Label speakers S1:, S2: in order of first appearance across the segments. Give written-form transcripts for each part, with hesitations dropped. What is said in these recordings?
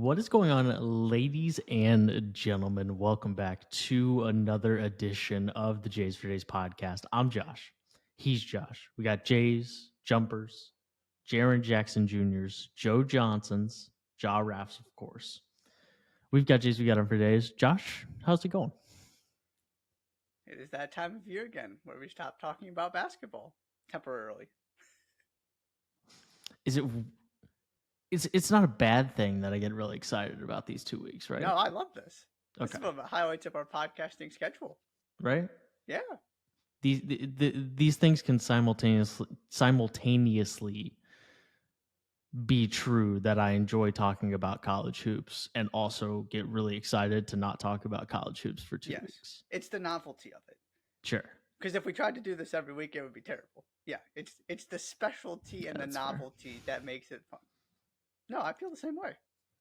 S1: What is going on, ladies and gentlemen? Welcome back to another edition of the Jays for Days podcast. I'm Josh. He's Josh. We got Jays, Jumpers, Jaron Jackson Jr.'s, Joe Johnson's, Ja Raffs, of course. We've got Jays, we got him for days. Josh, how's it going?
S2: It is that time of year again where we stop talking about basketball temporarily.
S1: Is it? It's not a bad thing that I get really excited about these 2 weeks, right?
S2: No, I love this. This
S1: Okay.
S2: is one of the highlights of our podcasting schedule.
S1: Right?
S2: Yeah.
S1: These things can simultaneously be true that I enjoy talking about college hoops and also get really excited to not talk about college hoops for 2 weeks.
S2: It's the novelty of it.
S1: Sure.
S2: Because if we tried to do this every week, it would be terrible. Yeah, it's the specialty and the
S1: That's fair.
S2: novelty that makes it fun. No, I feel the same way.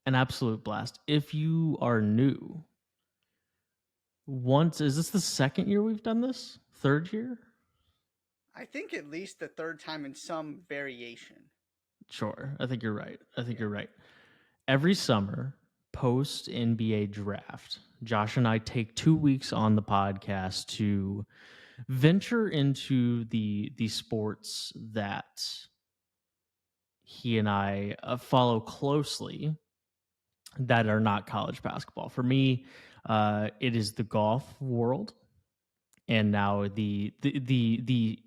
S1: An absolute blast. If you are new, is this the second year we've done this? Third year?
S2: I think at least the third time in some variation.
S1: Sure. I think you're right. You're right. Every summer, post NBA draft, Josh and I take 2 weeks on the podcast to venture into the sports that he and I follow closely that are not college basketball. For me, it is the golf world, and now the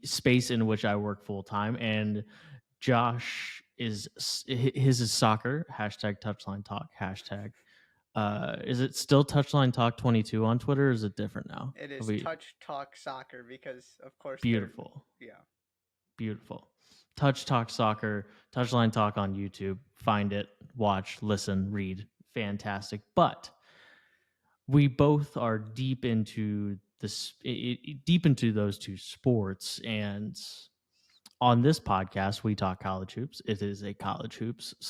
S1: space in which I work full time. And Josh his is soccer. Hashtag touchline talk. Hashtag. Is it still touchline talk 22 on Twitter? Or is it different now?
S2: It is Touch Talk Soccer because, of course,
S1: beautiful.
S2: Yeah.
S1: Beautiful. Touch Talk Soccer, Touchline Talk on YouTube. Find it, watch, listen, read. Fantastic. But we both are deep into those two sports. And on this podcast, we talk college hoops. It is a college hoops /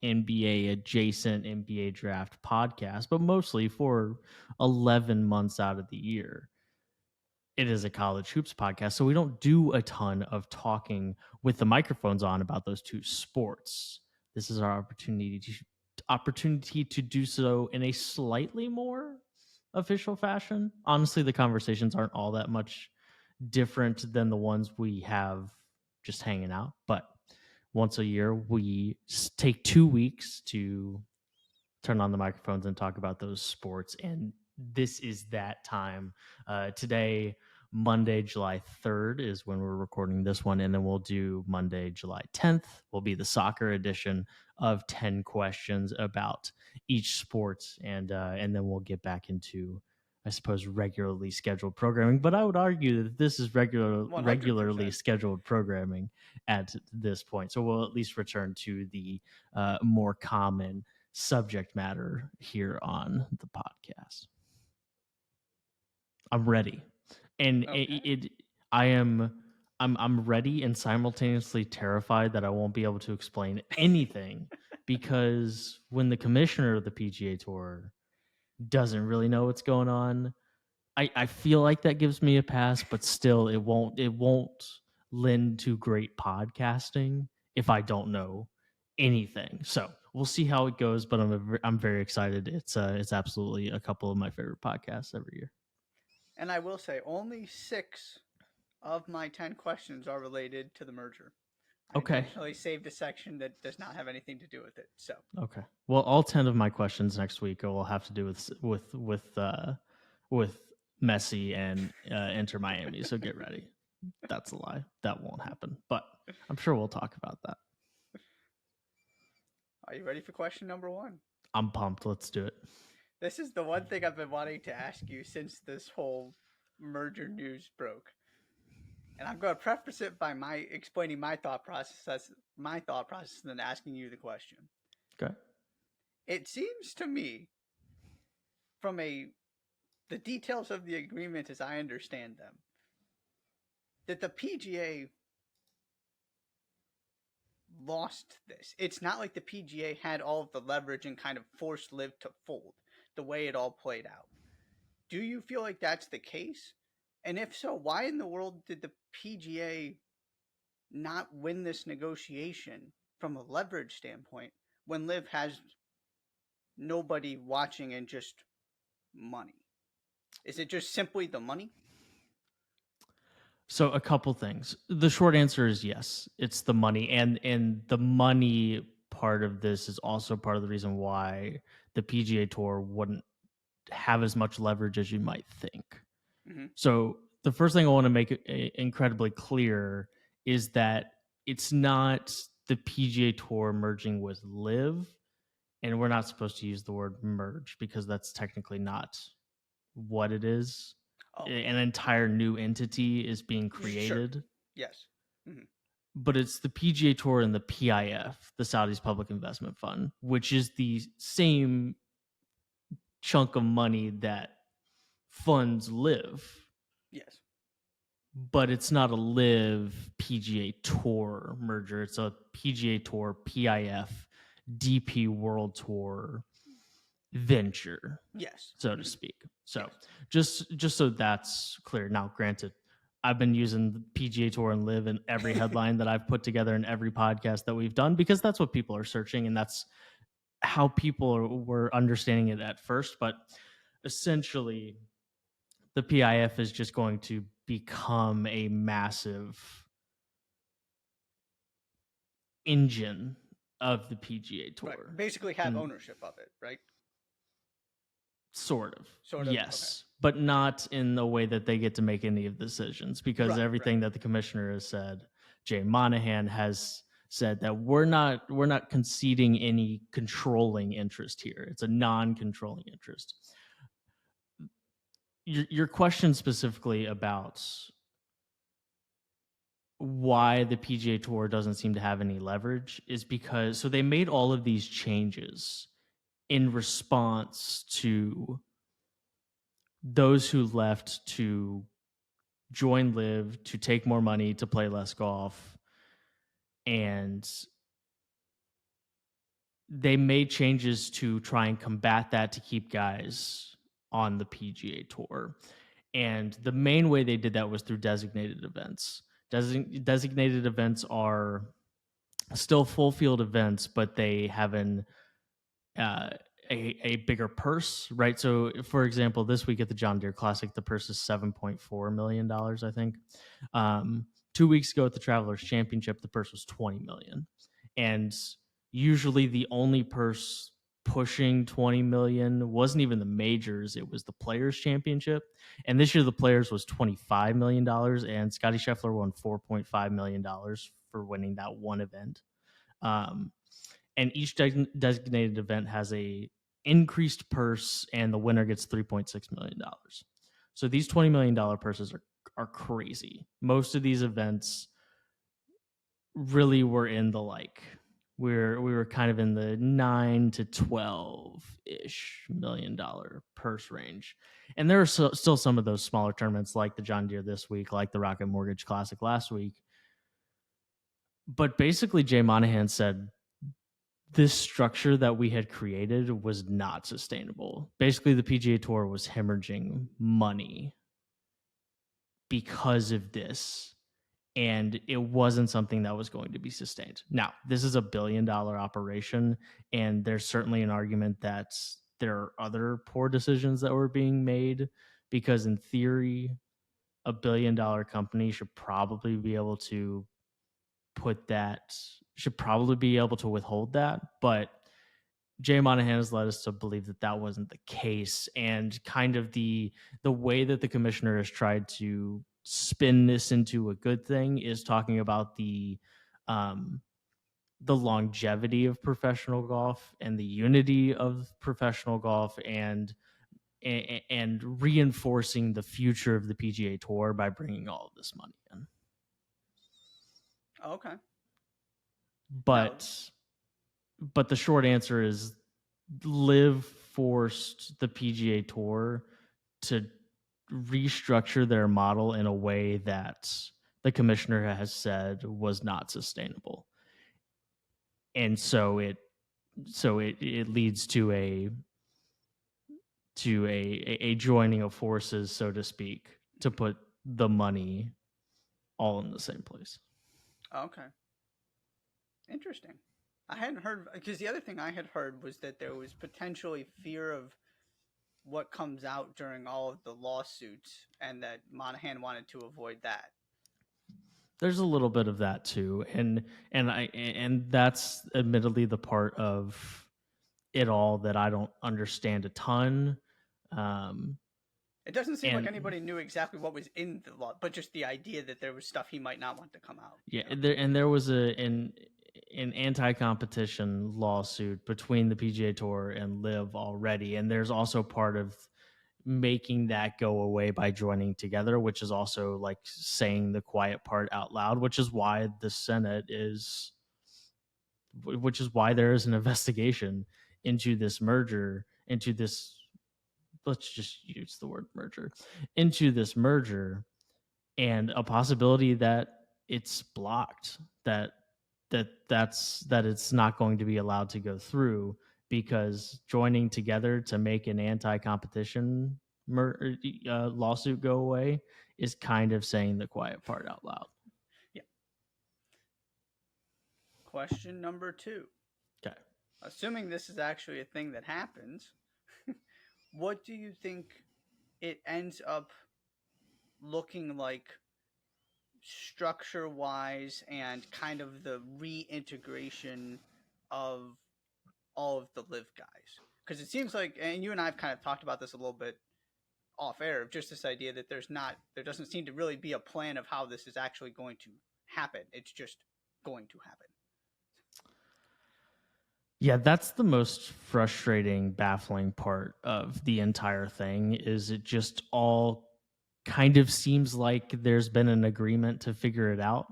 S1: NBA adjacent NBA draft podcast, but mostly for 11 months out of the year. It is a college hoops podcast, so we don't do a ton of talking with the microphones on about those two sports. This is our opportunity to do so in a slightly more official fashion. Honestly, the conversations aren't all that much different than the ones we have just hanging out, but once a year we take 2 weeks to turn on the microphones and talk about those sports, and this is that time. Today, Monday, July 3rd is when we're recording this one, and then we'll do Monday, July 10th will be the soccer edition of 10 questions about each sport, and then we'll get back into, I suppose, regularly scheduled programming. But I would argue that this is regularly
S2: 100%.
S1: scheduled programming at this point. So we'll at least return to the more common subject matter here on the podcast. I'm ready, and
S2: Okay.
S1: I'm ready and simultaneously terrified that I won't be able to explain anything because when the commissioner of the PGA Tour doesn't really know what's going on, I feel like that gives me a pass, but still it won't lend to great podcasting if I don't know anything. So we'll see how it goes, but I'm very excited. It's absolutely a couple of my favorite podcasts every year.
S2: And I will say, only 6 of my 10 questions are related to the merger. I intentionally saved a section that does not have anything to do with it. So
S1: okay, well, all 10 of my questions next week will have to do with Messi and Inter Miami. So get ready. That's a lie. That won't happen. But I'm sure we'll talk about that.
S2: Are you ready for question number 1?
S1: I'm pumped. Let's do it.
S2: This is the one thing I've been wanting to ask you since this whole merger news broke. And I'm going to preface it by explaining my thought process, and then asking you the question.
S1: Okay.
S2: It seems to me, from the details of the agreement as I understand them, that the PGA lost this. It's not like the PGA had all of the leverage and kind of forced LIV to fold the way it all played out. Do you feel like that's the case? And if so, why in the world did the PGA not win this negotiation from a leverage standpoint when LIV has nobody watching and just money? Is it just simply the money?
S1: So a couple things. The short answer is yes. It's the money, and the money part of this is also part of the reason why the PGA Tour wouldn't have as much leverage as you might think.
S2: Mm-hmm.
S1: So the first thing I want to make incredibly clear is that it's not the PGA Tour merging with LIV, and we're not supposed to use the word merge because that's technically not what it is.
S2: Oh,
S1: An entire new entity is being
S2: sure.
S1: created,
S2: Yes. Mm-hmm.
S1: but it's the PGA Tour and the PIF, the Saudi's Public Investment Fund, which is the same chunk of money that funds LIV,
S2: Yes.
S1: but it's not a LIV PGA Tour merger. It's a PGA Tour PIF DP World Tour venture,
S2: Yes.
S1: so to speak. So just so that's clear. Now, granted, I've been using the PGA Tour and LIV in every headline that I've put together in every podcast that we've done because that's what people are searching and that's how people were understanding it at first. But essentially, the PIF is just going to become a massive engine of the PGA Tour.
S2: Right. Basically have ownership of it, right?
S1: Sort of. Yes.
S2: Okay.
S1: But not in the way that they get to make any of the decisions because everything that the commissioner has said, Jay Monahan has said that we're not conceding any controlling interest here. It's a non-controlling interest. Your question specifically about why the PGA Tour doesn't seem to have any leverage is because so they made all of these changes in response to those who left to join LIV, to take more money, to play less golf. And they made changes to try and combat that to keep guys on the PGA Tour. And the main way they did that was through designated events. Designated events are still full field events, but they have a bigger purse, right? So, for example, this week at the John Deere Classic, the purse is $7.4 million, I think. 2 weeks ago at the Travelers Championship, the purse was $20 million. And usually the only purse pushing 20 million wasn't even the majors, it was the Players Championship. And this year the Players was $25 million, and Scotty Scheffler won $4.5 million for winning that one event. And each designated event has a increased purse, and the winner gets $3.6 million. So these $20 million purses are crazy. Most of these events really were in the we were kind of in the 9 to 12-ish $1 million purse range. And there are still some of those smaller tournaments like the John Deere this week, like the Rocket Mortgage Classic last week. But basically, Jay Monahan said this structure that we had created was not sustainable. Basically, the PGA Tour was hemorrhaging money because of this, and it wasn't something that was going to be sustained. Now, this is a $1 billion operation, and there's certainly an argument that there are other poor decisions that were being made because, in theory, a $1 billion company should probably be able to withhold that, but Jay Monahan has led us to believe that that wasn't the case, and kind of the way that the commissioner has tried to spin this into a good thing is talking about the longevity of professional golf and the unity of professional golf and reinforcing the future of the PGA Tour by bringing all of this money in.
S2: Okay.
S1: But the short answer is LIV forced the PGA Tour to restructure their model in a way that the commissioner has said was not sustainable. And so it leads to a joining of forces, so to speak, to put the money all in the same place.
S2: Okay. Interesting. I hadn't heard, because the other thing I had heard was that there was potentially fear of what comes out during all of the lawsuits, and that Monahan wanted to avoid that.
S1: There's a little bit of that too, and that's admittedly the part of it all that I don't understand a ton.
S2: It doesn't seem like
S1: And
S2: anybody knew exactly what was in the law, but just the idea that there was stuff he might not want to come out.
S1: yeah, there was an anti-competition lawsuit between the PGA Tour and LIV already, and there's also part of making that go away by joining together, which is also like saying the quiet part out loud, which is why the Senate is, which is why there is an investigation into this merger, into this, let's just use the word merger, into this merger, and a possibility that it's blocked, that it's not going to be allowed to go through, because joining together to make an anti-competition lawsuit go away is kind of saying the quiet part out loud.
S2: Yeah. Question number 2.
S1: Okay.
S2: Assuming this is actually a thing that happens, what do you think it ends up looking like structure-wise, and kind of the reintegration of all of the LIV guys? Because it seems like, and you and I have kind of talked about this a little bit off air, of just this idea that there doesn't seem to really be a plan of how this is actually going to happen. It's just going to happen.
S1: Yeah, that's the most frustrating, baffling part of the entire thing, is it just all kind of seems like there's been an agreement to figure it out.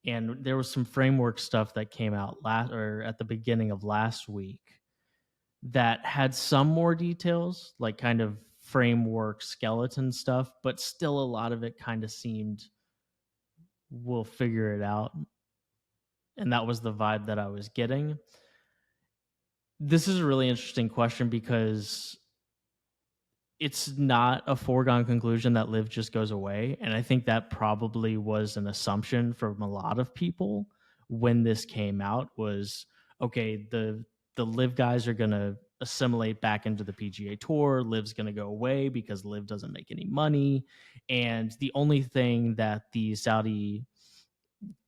S1: And there was some framework stuff that came out at the beginning of last week that had some more details, like kind of framework skeleton stuff, but still a lot of it kind of seemed, we'll figure it out. And that was the vibe that I was getting. This is a really interesting question, because it's not a foregone conclusion that LIV just goes away. And I think that probably was an assumption from a lot of people when this came out, was, okay, the LIV guys are going to assimilate back into the PGA Tour. LIV's going to go away because LIV doesn't make any money. And the only thing that the Saudi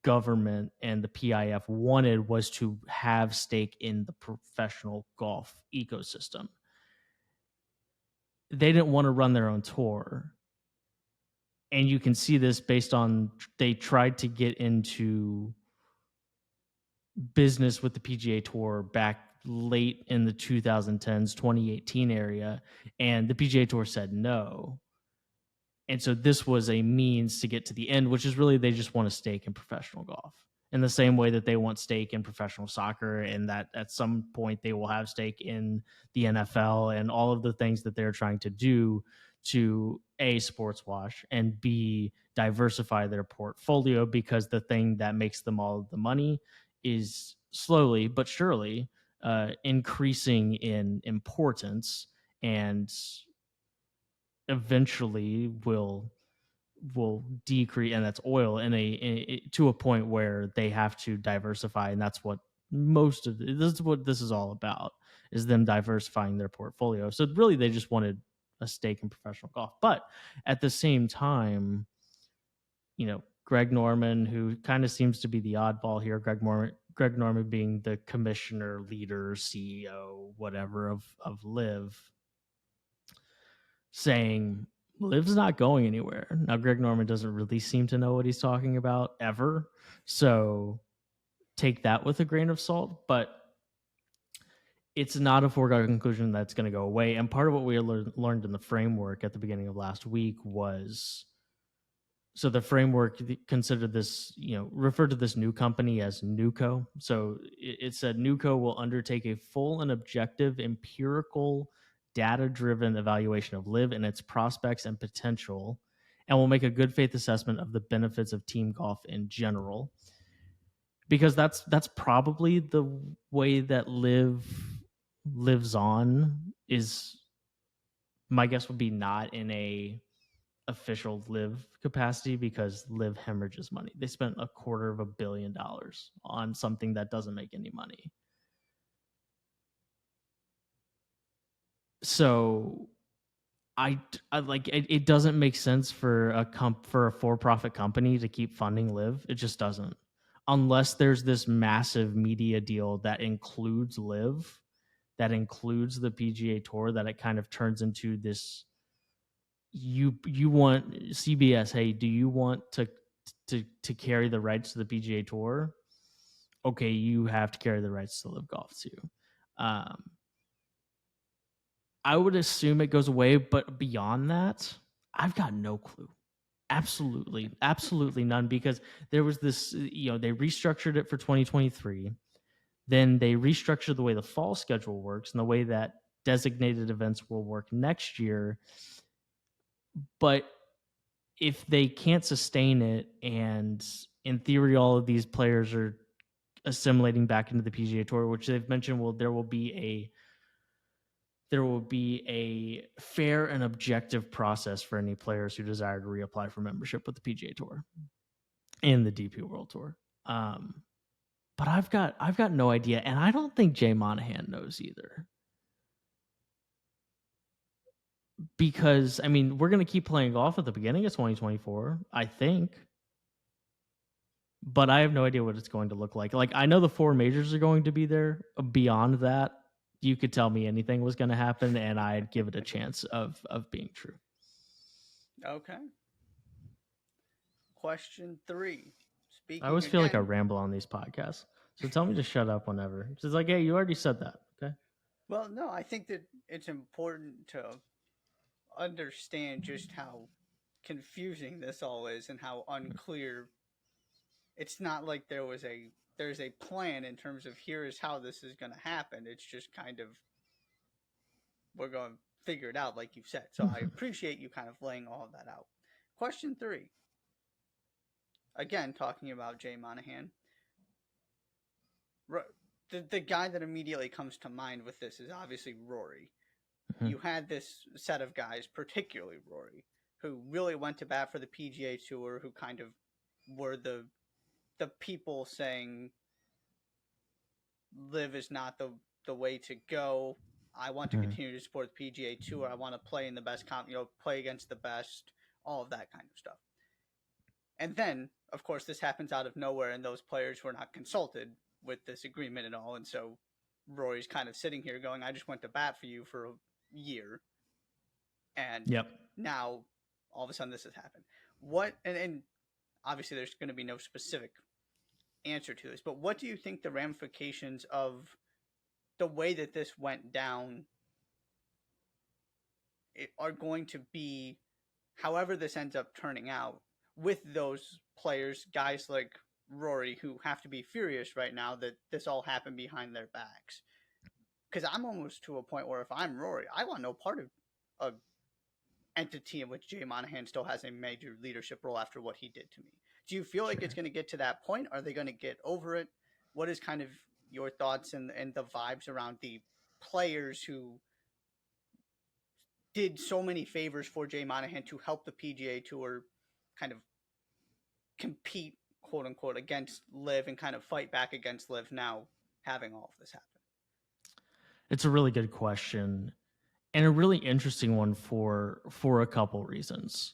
S1: government and the PIF wanted was to have stake in the professional golf ecosystem. They didn't want to run their own tour. And you can see this based on, they tried to get into business with the PGA Tour back late in the 2010s, 2018 area, and the PGA Tour said no. And so this was a means to get to the end, which is really, they just want a stake in professional golf, in the same way that they want stake in professional soccer, and that at some point they will have stake in the NFL, and all of the things that they're trying to do to A, sports wash, and B, diversify their portfolio, because the thing that makes them all the money is slowly but surely increasing in importance, and eventually will decrease, and that's oil, to a point where they have to diversify. And that's what this is what this is all about, is them diversifying their portfolio. So really, they just wanted a stake in professional golf. But at the same time, Greg Norman, who kind of seems to be the oddball here, Greg Norman being the commissioner, leader, CEO, whatever of LIV, saying LIV's not going anywhere. Now, Greg Norman doesn't really seem to know what he's talking about ever, so take that with a grain of salt. But it's not a foregone conclusion that's going to go away. And part of what we learned in the framework at the beginning of last week was, so the framework considered this, referred to this new company as NUCO. So it said NUCO will undertake a full and objective empirical data-driven evaluation of LIV and its prospects and potential, and will make a good faith assessment of the benefits of team golf in general. Because that's probably the way that LIV lives on. Is my guess would be not in a official LIV capacity because LIV hemorrhages money. They spent $250 million on something that doesn't make any money. So I like it doesn't make sense for a for-profit company to keep funding LIV. It just doesn't. Unless there's this massive media deal that includes LIV, that includes the PGA Tour, that it kind of turns into this. You want CBS, hey, do you want to carry the rights to the PGA Tour? Okay, you have to carry the rights to LIV Golf too. I would assume it goes away, but beyond that, I've got no clue. Absolutely none, because there was this, they restructured it for 2023. Then they restructured the way the fall schedule works and the way that designated events will work next year. But if they can't sustain it, and in theory, all of these players are assimilating back into the PGA Tour, which they've mentioned, there will be a fair and objective process for any players who desire to reapply for membership with the PGA Tour and the DP World Tour. But I've got no idea, and I don't think Jay Monahan knows either. Because, I mean, we're going to keep playing golf at the beginning of 2024, I think. But I have no idea what it's going to look like. Like, I know the 4 majors are going to be there. Beyond that, you could tell me anything was going to happen, and I'd give it a chance of being true.
S2: Okay. Question 3.
S1: I always feel like I ramble on these podcasts. So tell me to shut up whenever. It's like, hey, you already said that. Okay.
S2: Well, no, I think that it's important to understand just how confusing this all is and how unclear. It's not like there's a plan in terms of here is how this is going to happen. It's just kind of, we're going to figure it out, like you said. So I appreciate you kind of laying all of that out. Question 3. Again, talking about Jay Monahan. The guy that immediately comes to mind with this is obviously Rory. Mm-hmm. You had this set of guys, particularly Rory, who really went to bat for the PGA Tour, who kind of were the people saying LIV is not the way to go. I want to continue to support the PGA Tour. I want to play in the best play against the best, all of that kind of stuff. And then, of course, this happens out of nowhere, and those players were not consulted with this agreement at all. And so Rory's kind of sitting here going, I just went to bat for you for a year. And now all of a sudden this has happened. And obviously there's going to be no specific answer to this, but what do you think the ramifications of the way that this went down are going to be, however this ends up turning out, with those players, guys like Rory, who have to be furious right now that this all happened behind their backs? Because I'm almost to a point where if I'm Rory, I want no part of an entity in which Jay Monahan still has a major leadership role after what he did to me. Do you feel like it's going to get to that point? Are they going to get over it? What is kind of your thoughts and the vibes around the players who did so many favors for Jay Monahan to help the PGA Tour kind of compete, quote unquote, against LIV and kind of fight back against LIV now having all of this happen?
S1: It's a really good question, and a really interesting one for a couple reasons.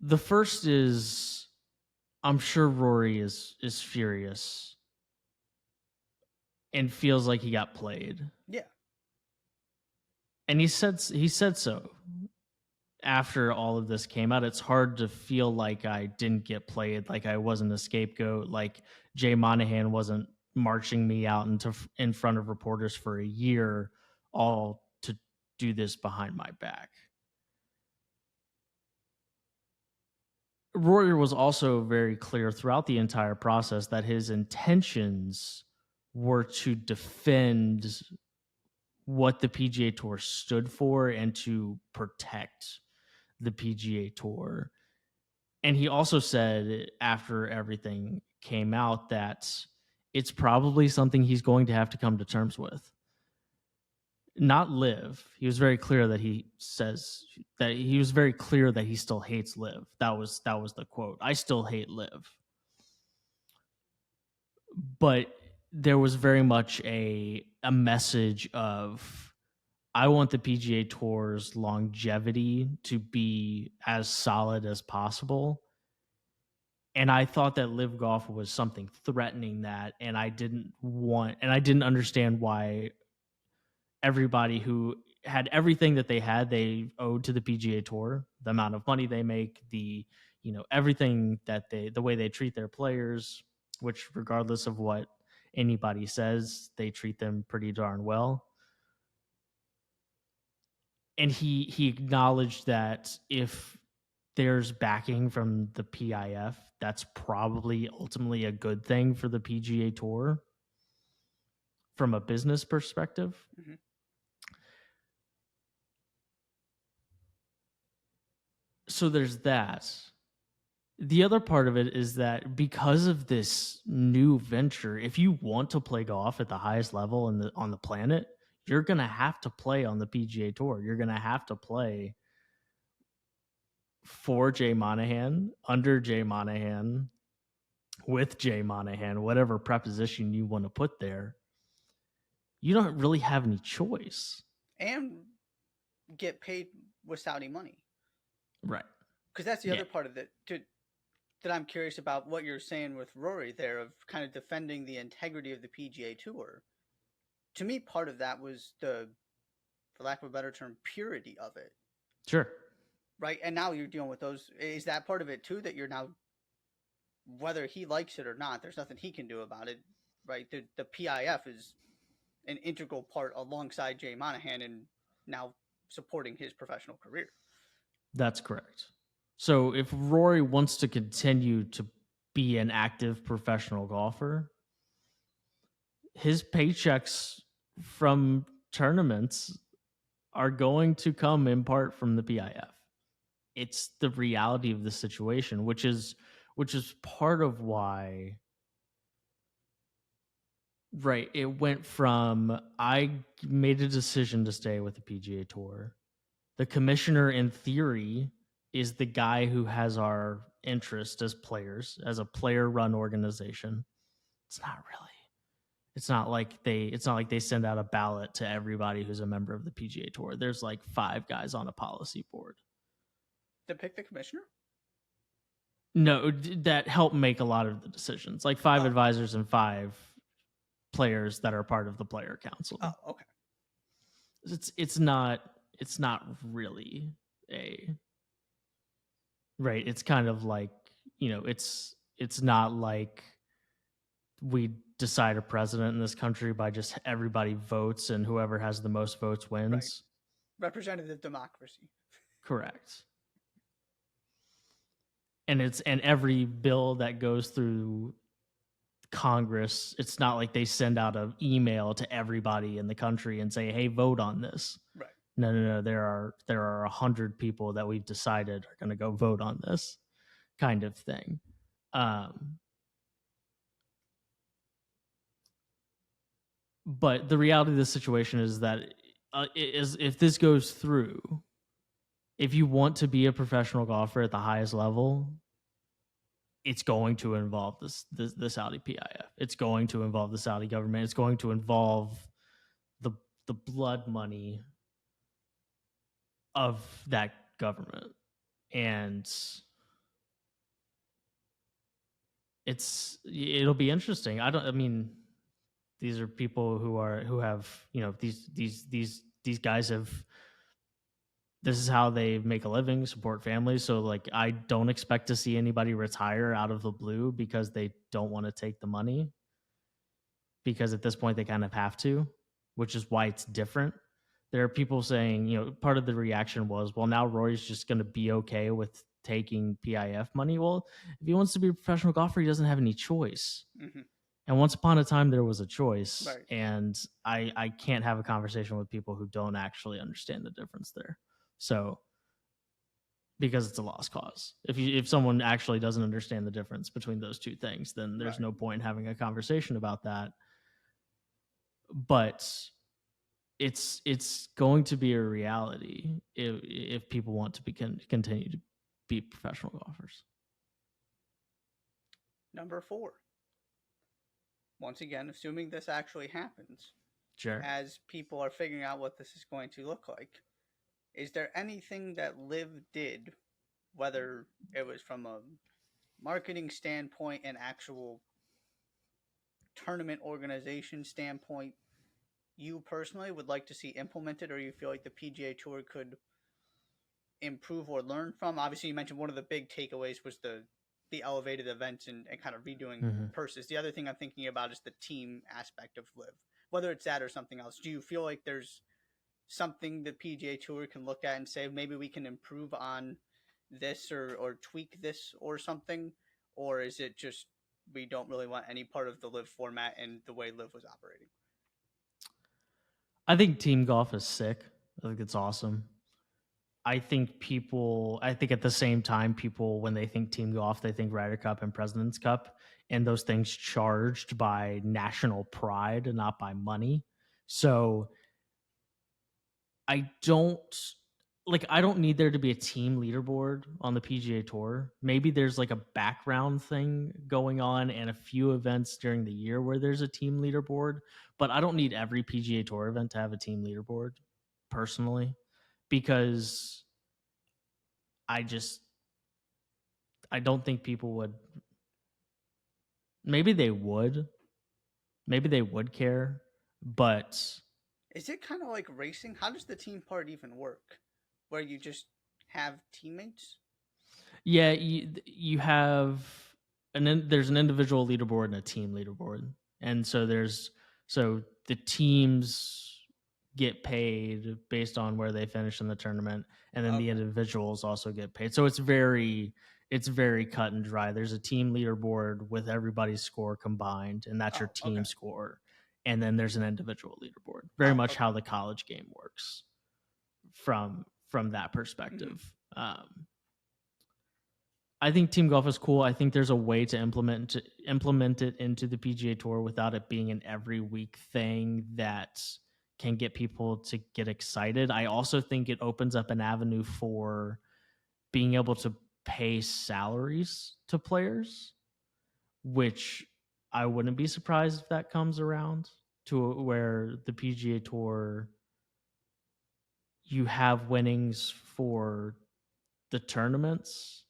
S1: The first is, I'm sure Rory is furious and feels like he got played.
S2: Yeah.
S1: And he said so. After all of this came out, it's hard to feel like I didn't get played, like I wasn't a scapegoat, like Jay Monahan wasn't marching me out in front of reporters for a year, all to do this behind my back. Rory was also very clear throughout the entire process that his intentions were to defend what the PGA Tour stood for and to protect the PGA Tour. And he also said after everything came out that it's probably something he's going to have to come to terms with. not LIV. He was very clear that he still hates LIV. That was the quote. I still hate LIV. But there was very much a message of, I want the PGA Tour's longevity to be as solid as possible. And I thought that LIV Golf was something threatening that, and I didn't understand why everybody who had everything that they owed to the PGA Tour, the amount of money they make, everything that the way they treat their players, which regardless of what anybody says, they treat them pretty darn well. And he acknowledged that if there's backing from the PIF, that's probably ultimately a good thing for the PGA Tour from a business perspective.
S2: Mm-hmm.
S1: So there's that. The other part of it is that because of this new venture, if you want to play golf at the highest level on the planet, you're going to have to play on the PGA Tour. You're going to have to play for Jay Monahan, under Jay Monahan, with Jay Monahan, whatever preposition you want to put there. You don't really have any choice.
S2: And get paid with Saudi money.
S1: Right.
S2: Because that's the other part of it that I'm curious about what you're saying with Rory there, of kind of defending the integrity of the PGA Tour. To me, part of that was the, for lack of a better term, purity of it.
S1: Sure.
S2: Right. And now you're dealing with those. Is that part of it too, that you're now, whether he likes it or not, there's nothing he can do about it. Right. The PIF is an integral part alongside Jay Monahan and now supporting his professional career.
S1: That's correct. So if Rory wants to continue to be an active professional golfer, his paychecks from tournaments are going to come in part from the PIF. It's the reality of the situation, which is part of why, right, it went from, I made a decision to stay with the PGA Tour. The commissioner, in theory, is the guy who has our interest as players, as a player-run organization. It's not really. It's not like they send out a ballot to everybody who's a member of the PGA Tour. There's like 5 guys on a policy board.
S2: To pick the commissioner?
S1: No, that help make a lot of the decisions. Like 5 advisors and 5 players that are part of the player council.
S2: Oh, okay.
S1: It's not really a right. It's kind of like, it's not like we decide a president in this country by just everybody votes and whoever has the most votes wins.
S2: Right. Representative democracy.
S1: Correct. And every bill that goes through Congress, it's not like they send out an email to everybody in the country and say, "Hey, vote on this."
S2: Right.
S1: No. There are 100 people that we've decided are going to go vote on this, kind of thing. But the reality of the situation is that if this goes through, if you want to be a professional golfer at the highest level, it's going to involve the Saudi PIF. It's going to involve the Saudi government. It's going to involve the blood money of that government. And it'll be interesting. These are people who have, these guys have, this is how they make a living, support families. So like, I don't expect to see anybody retire out of the blue because they don't want to take the money, because at this point they kind of have to, which is why it's different. There are people saying, part of the reaction was, well, now Rory's just going to be okay with taking PIF money. Well, if he wants to be a professional golfer, he doesn't have any choice. Mm-hmm. And once upon a time, there was a choice. Right. And I can't have a conversation with people who don't actually understand the difference there. So, because it's a lost cause. If someone actually doesn't understand the difference between those two things, then there's no point in having a conversation about that. But it's going to be a reality if people want to continue to be professional golfers.
S2: Number 4. Once again, assuming this actually happens,
S1: Sure.
S2: as people are figuring out what this is going to look like, is there anything that LIV did, whether it was from a marketing standpoint and actual tournament organization standpoint, you personally would like to see implemented, or you feel like the PGA Tour could improve or learn from? Obviously, you mentioned one of the big takeaways was the elevated events and kind of redoing purses. The other thing I'm thinking about is the team aspect of LIV, whether it's that or something else. Do you feel like there's something the PGA Tour can look at and say, maybe we can improve on this or tweak this or something? Or is it just we don't really want any part of the LIV format and the way LIV was operating?
S1: I think team golf is sick. I think it's awesome. I think at the same time, people, when they think team golf, they think Ryder Cup and President's Cup, and those things charged by national pride and not by money. So I don't need there to be a team leaderboard on the PGA Tour. Maybe there's like a background thing going on and a few events during the year where there's a team leaderboard, but I don't need every PGA Tour event to have a team leaderboard personally, because I don't think people would. Maybe they would care, but
S2: is it kind of like racing? How does the team part even work? Where you just have teammates?
S1: Yeah, you have there's an individual leaderboard and a team leaderboard, and so the teams get paid based on where they finish in the tournament, and then the individuals also get paid. So it's very cut and dry. There's a team leaderboard with everybody's score combined, and that's your team score. And then there's an individual leaderboard. Very much how the college game works from that perspective. I think team golf is cool. I think there's a way to implement it into the PGA Tour without it being an every week thing that can get people to get excited. I also think it opens up an avenue for being able to pay salaries to players, which I wouldn't be surprised if that comes around to where the PGA Tour, you have winnings for the tournaments,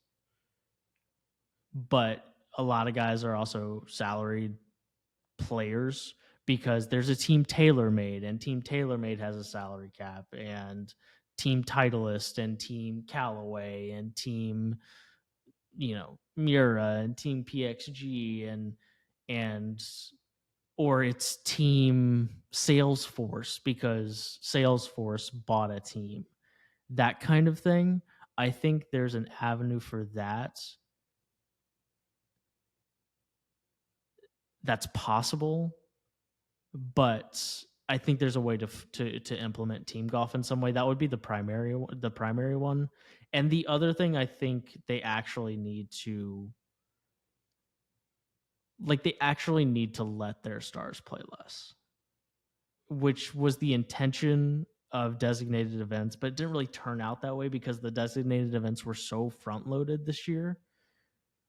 S1: but a lot of guys are also salaried players because there's a Team TaylorMade, and Team TaylorMade has a salary cap, and Team Titleist, and Team Callaway, and Team Mura, and Team PXG, and or it's Team Salesforce because Salesforce bought a team. That kind of thing. I think there's an avenue for that. That's possible, but I think there's a way to implement team golf in some way. That would be the primary one. And the other thing, I think they actually need to let their stars play less, which was the intention of designated events, but it didn't really turn out that way because the designated events were so front loaded this year.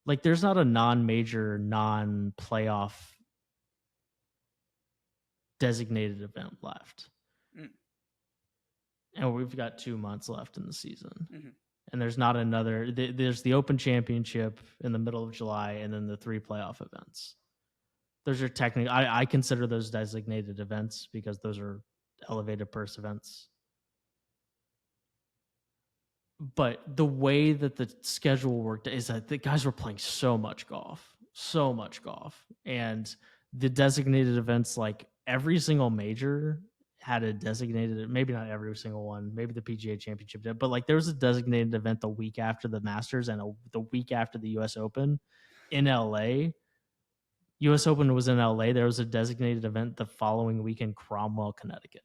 S1: Like, there's not a non-major, non-playoff designated event left. And we've got 2 months left in the season. And there's not another. There's the Open Championship in the middle of July, and then the 3 playoff events. Those are technically, I consider those designated events because those are elevated purse events. But the way that the schedule worked is that the guys were playing so much golf. And the designated events, like every single major had a designated, maybe not every single one, maybe the PGA Championship did, but like there was a designated event the week after the Masters and the week after the US Open in LA. US Open was in LA. There was a designated event the following week in Cromwell, Connecticut.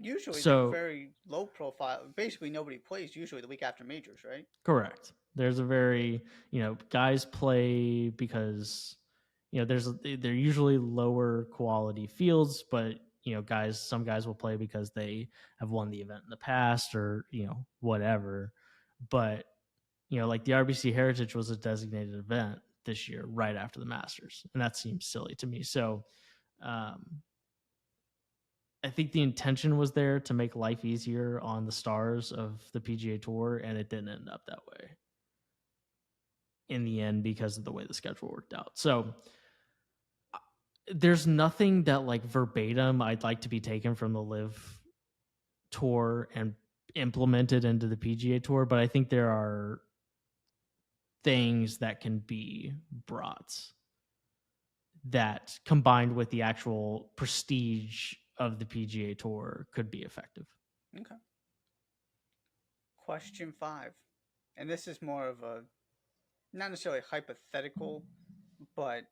S2: Usually they're very low profile. Basically, nobody plays usually the week after majors, right?
S1: Correct. There's a very, guys play because, they're usually lower quality fields, but some guys will play because they have won the event in the past or, whatever. But, like the RBC Heritage was a designated event this year right after the Masters. And that seems silly to me. So I think the intention was there to make life easier on the stars of the PGA Tour, and it didn't end up that way in the end because of the way the schedule worked out. So there's nothing that like verbatim I'd like to be taken from the LIV Tour and implemented into the PGA Tour, but I think there are things that can be brought that combined with the actual prestige of the PGA Tour could be effective.
S2: Okay. Question 5. And this is more of a, not necessarily hypothetical, but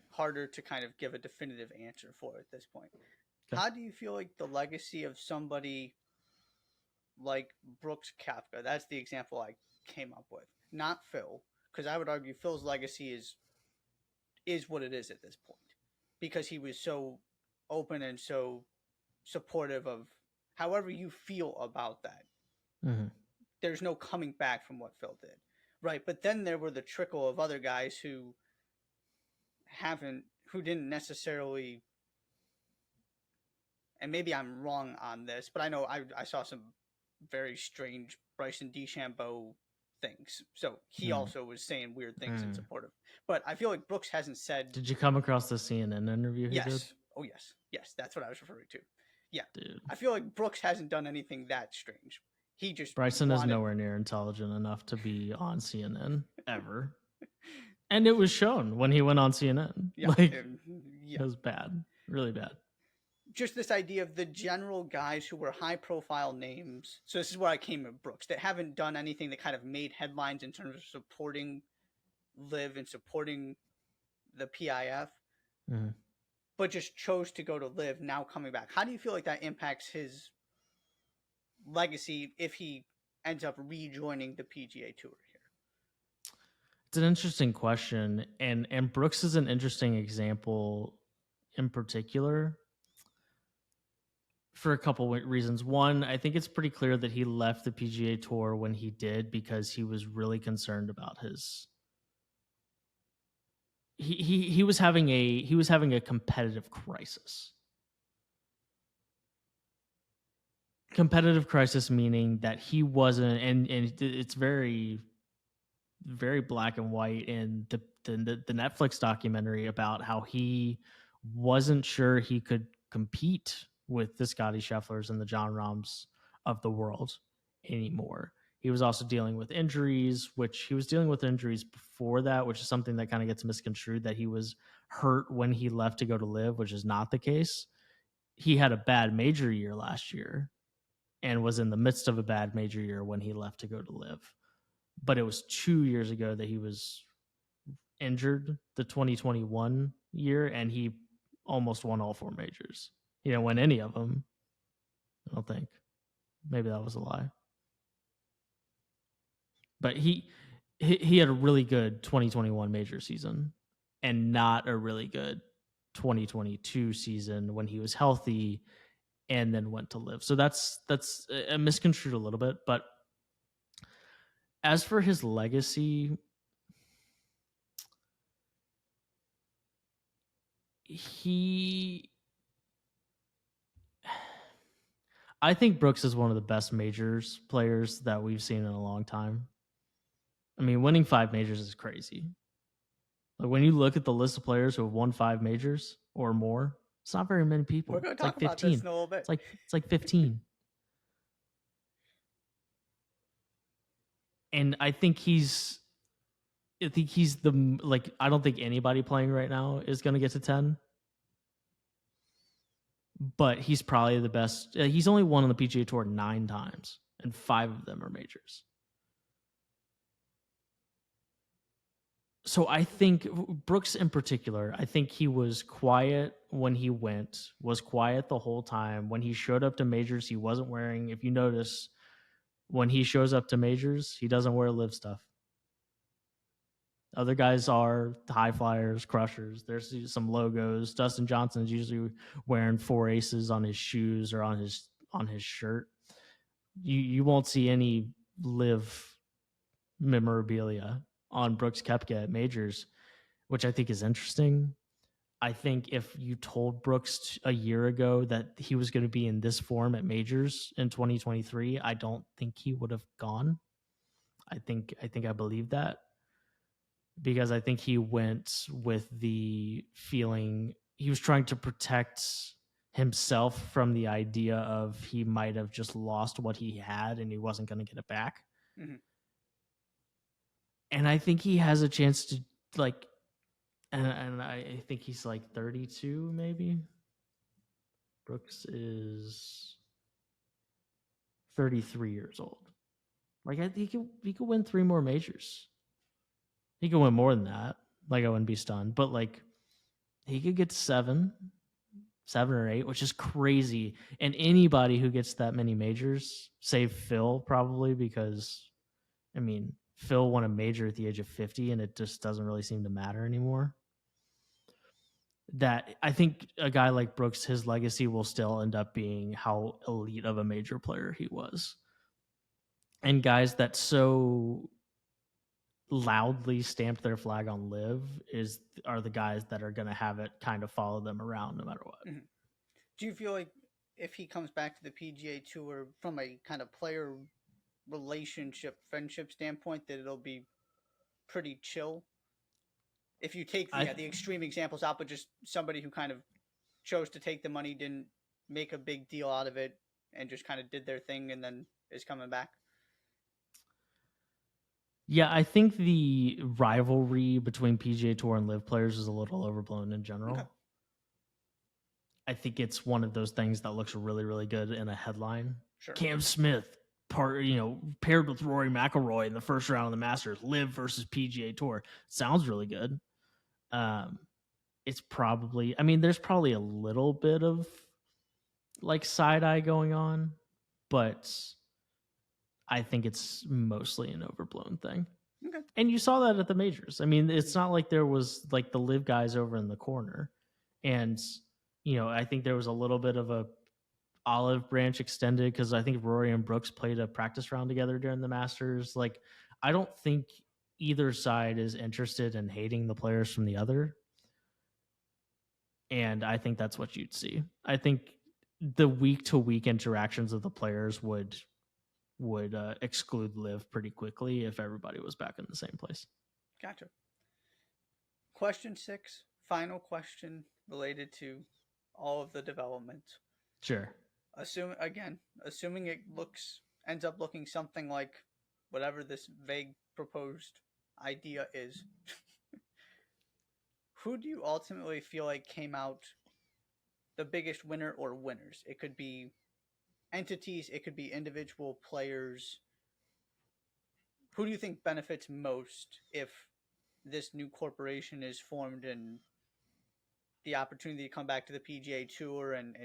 S2: harder to kind of give a definitive answer for at this point. Okay. How do you feel like the legacy of somebody like Brooks Koepka, that's the example I came up with, not Phil, because I would argue Phil's legacy is what it is at this point, because he was so open and so supportive of however you feel about that. Mm-hmm. There's no coming back from what Phil did, right? But then there were the trickle of other guys who didn't necessarily, and maybe I'm wrong on this, but I know I saw some very strange Bryson DeChambeau things. So he also was saying weird things in support of. But I feel like Brooks hasn't said.
S1: Did you come across the CNN interview he did?
S2: Oh, yes. Yes, that's what I was referring to. Yeah.
S1: Dude.
S2: I feel like Brooks hasn't done anything that strange. He just
S1: Bryson is nowhere near intelligent enough to be on CNN ever. And it was shown when he went on CNN. Yeah, it was bad. Really bad.
S2: Just this idea of the general guys who were high-profile names. So this is where I came with Brooks, that haven't done anything that kind of made headlines in terms of supporting LIV and supporting the PIF, but just chose to go to LIV, now coming back. How do you feel like that impacts his legacy if he ends up rejoining the PGA Tour here?
S1: It's an interesting question, and Brooks is an interesting example in particular for a couple of reasons. One, I think it's pretty clear that he left the PGA Tour when he did because he was really concerned about his. He was having a competitive crisis. Competitive crisis meaning that he wasn't, and it's very, very black and white in the Netflix documentary about how he wasn't sure he could compete with the Scotty Schefflers and the Jon Rahms of the world anymore. He was also dealing with injuries, which he was dealing with injuries before that, which is something that kind of gets misconstrued, that he was hurt when he left to go to LIV, which is not the case. He had a bad major year last year and was in the midst of a bad major year when he left to go to LIV. But it was 2 years ago that he was injured, the 2021 year, and he almost won all 4 majors. He didn't win any of them, I don't think. Maybe that was a lie. But he had a really good 2021 major season and not a really good 2022 season when he was healthy and then went to LIV. So that's misconstrued a little bit. But as for his legacy, I think Brooks is one of the best majors players that we've seen in a long time. I mean, winning 5 majors is crazy. Like when you look at the list of players who have won 5 majors or more, it's not very many people.
S2: We're going to talk about this in a little bit.
S1: It's like 15. And I think he's the, like, I don't think anybody playing right now is going to get to 10. But he's probably the best. He's only won on the PGA Tour 9 times, and 5 of them are majors. So I think Brooks in particular, I think he was quiet when he went, was quiet the whole time. When he showed up to majors, he wasn't wearing, if you notice, when he shows up to majors, he doesn't wear LIV stuff. Other guys are high flyers, crushers. There's some logos. Dustin Johnson's usually wearing 4 aces on his shoes or on his shirt. You won't see any LIV memorabilia on Brooks Koepka at majors, which I think is interesting. I think if you told Brooks a year ago that he was going to be in this form at majors in 2023, I don't think he would have gone. I think I believe that, because I think he went with the feeling he was trying to protect himself from the idea of he might have just lost what he had and he wasn't going to get it back.
S2: Mm-hmm.
S1: And I think he has a chance to, like, and I think he's like 32 maybe. Brooks is 33 years old. Like, I think he could win 3 more majors. He could win more than that. Like, I wouldn't be stunned. But, like, he could get 7 or 8, which is crazy. And anybody who gets that many majors, save Phil probably, because, I mean, Phil won a major at the age of 50 and it just doesn't really seem to matter anymore. That I think a guy like Brooks, his legacy will still end up being how elite of a major player he was. And guys that so loudly stamped their flag on LIV are the guys that are going to have it kind of follow them around no matter what.
S2: Mm-hmm. Do you feel like if he comes back to the PGA Tour from a kind of player relationship, friendship standpoint, that it'll be pretty chill? If you take the extreme examples out, but just somebody who kind of chose to take the money, didn't make a big deal out of it, and just kind of did their thing and then is coming back?
S1: Yeah, I think the rivalry between PGA Tour and LIV players is a little overblown in general.
S2: Okay.
S1: I think it's one of those things that looks really, really good in a headline.
S2: Sure.
S1: Cam Smith paired with Rory McIlroy in the first round of the Masters, LIV versus PGA Tour. Sounds really good. It's probably, I mean, there's probably a little bit of like side eye going on, but I think it's mostly an overblown thing.
S2: Okay.
S1: And you saw that at the majors. I mean, it's not like there was like the LIV guys over in the corner. And, I think there was a little bit of a olive branch extended because I think Rory and Brooks played a practice round together during the Masters. Like, I don't think either side is interested in hating the players from the other. And I think that's what you'd see. I think the week-to-week interactions of the players would exclude LIV pretty quickly if everybody was back in the same place.
S2: Gotcha. Question 6, final question related to all of the development.
S1: Sure.
S2: Assuming it ends up looking something like whatever this vague proposed idea is, who do you ultimately feel like came out the biggest winner or winners? It could be entities, it could be individual players. Who do you think benefits most if this new corporation is formed and the opportunity to come back to the PGA Tour and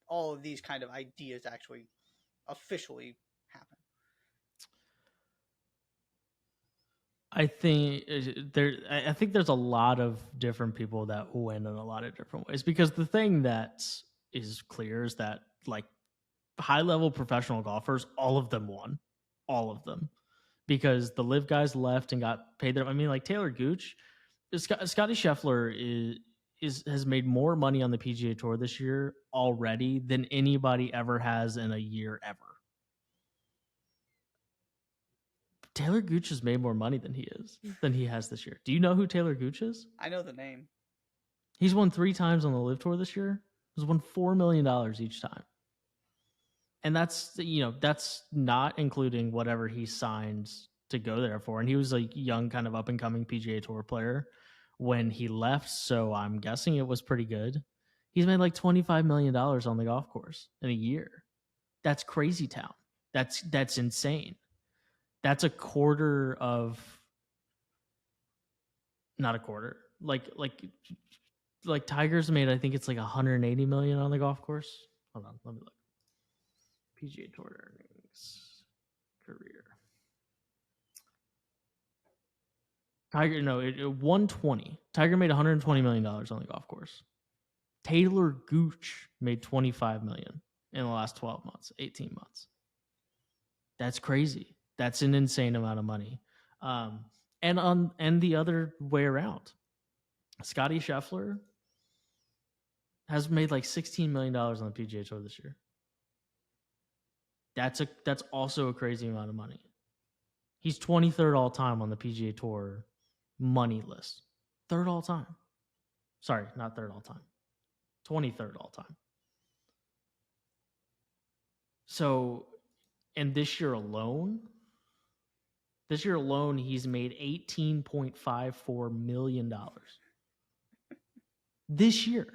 S2: all of these kind of ideas actually officially happen?
S1: I think there's a lot of different people that win in a lot of different ways, because the thing that is clear is that, like, high-level professional golfers, all of them won. All of them. Because the LIV guys left and got paid their... I mean, like, Taylor Gooch, Scotty Scheffler has made more money on the PGA Tour this year already than anybody ever has in a year ever. Taylor Gooch has made more money than he has this year. Do you know who Taylor Gooch is?
S2: I know the name.
S1: He's won 3 times on the LIV Tour this year. He's won $4 million each time. And that's not including whatever he signed to go there for. And he was a young, kind of up-and-coming PGA Tour player when he left, so I'm guessing it was pretty good. He's made like $25 million on the golf course in a year. That's crazy town. That's insane. That's a quarter of... Not a quarter. Like Tiger's made, I think it's like $180 million on the golf course. Hold on, let me look. PGA Tour earnings career. Tiger, no, 120. Tiger made $120 million on the golf course. Taylor Gooch made $25 million in the last 12 months, 18 months. That's crazy. That's an insane amount of money. And the other way around, Scotty Scheffler has made like $16 million on the PGA Tour this year. That's also a crazy amount of money. He's 23rd all time on the PGA Tour money list. Third all time. Sorry, not third all time. 23rd all time. So, and this year alone, he's made $18.54 million. This year.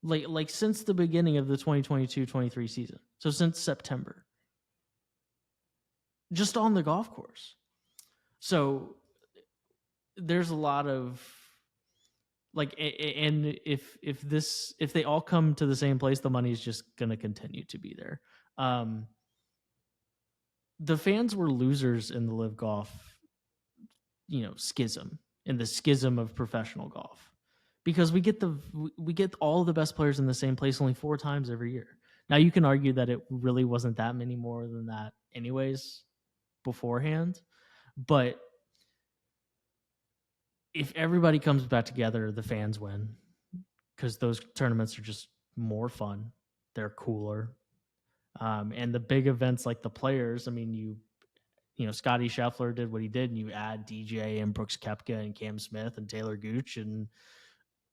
S1: Like since the beginning of the 2022-23 season. So since September. Just on the golf course. So there's a lot of like, and if they all come to the same place, the money is just going to continue to be there. The fans were losers in the LIV Golf, schism, in the schism of professional golf, because we get all of the best players in the same place only 4 times every year. Now you can argue that it really wasn't that many more than that anyways beforehand, but if everybody comes back together, the fans win, because those tournaments are just more fun. They're cooler. And the big events like the Players, I mean, Scotty Scheffler did what he did, and you add DJ and Brooks Koepka and Cam Smith and Taylor Gooch and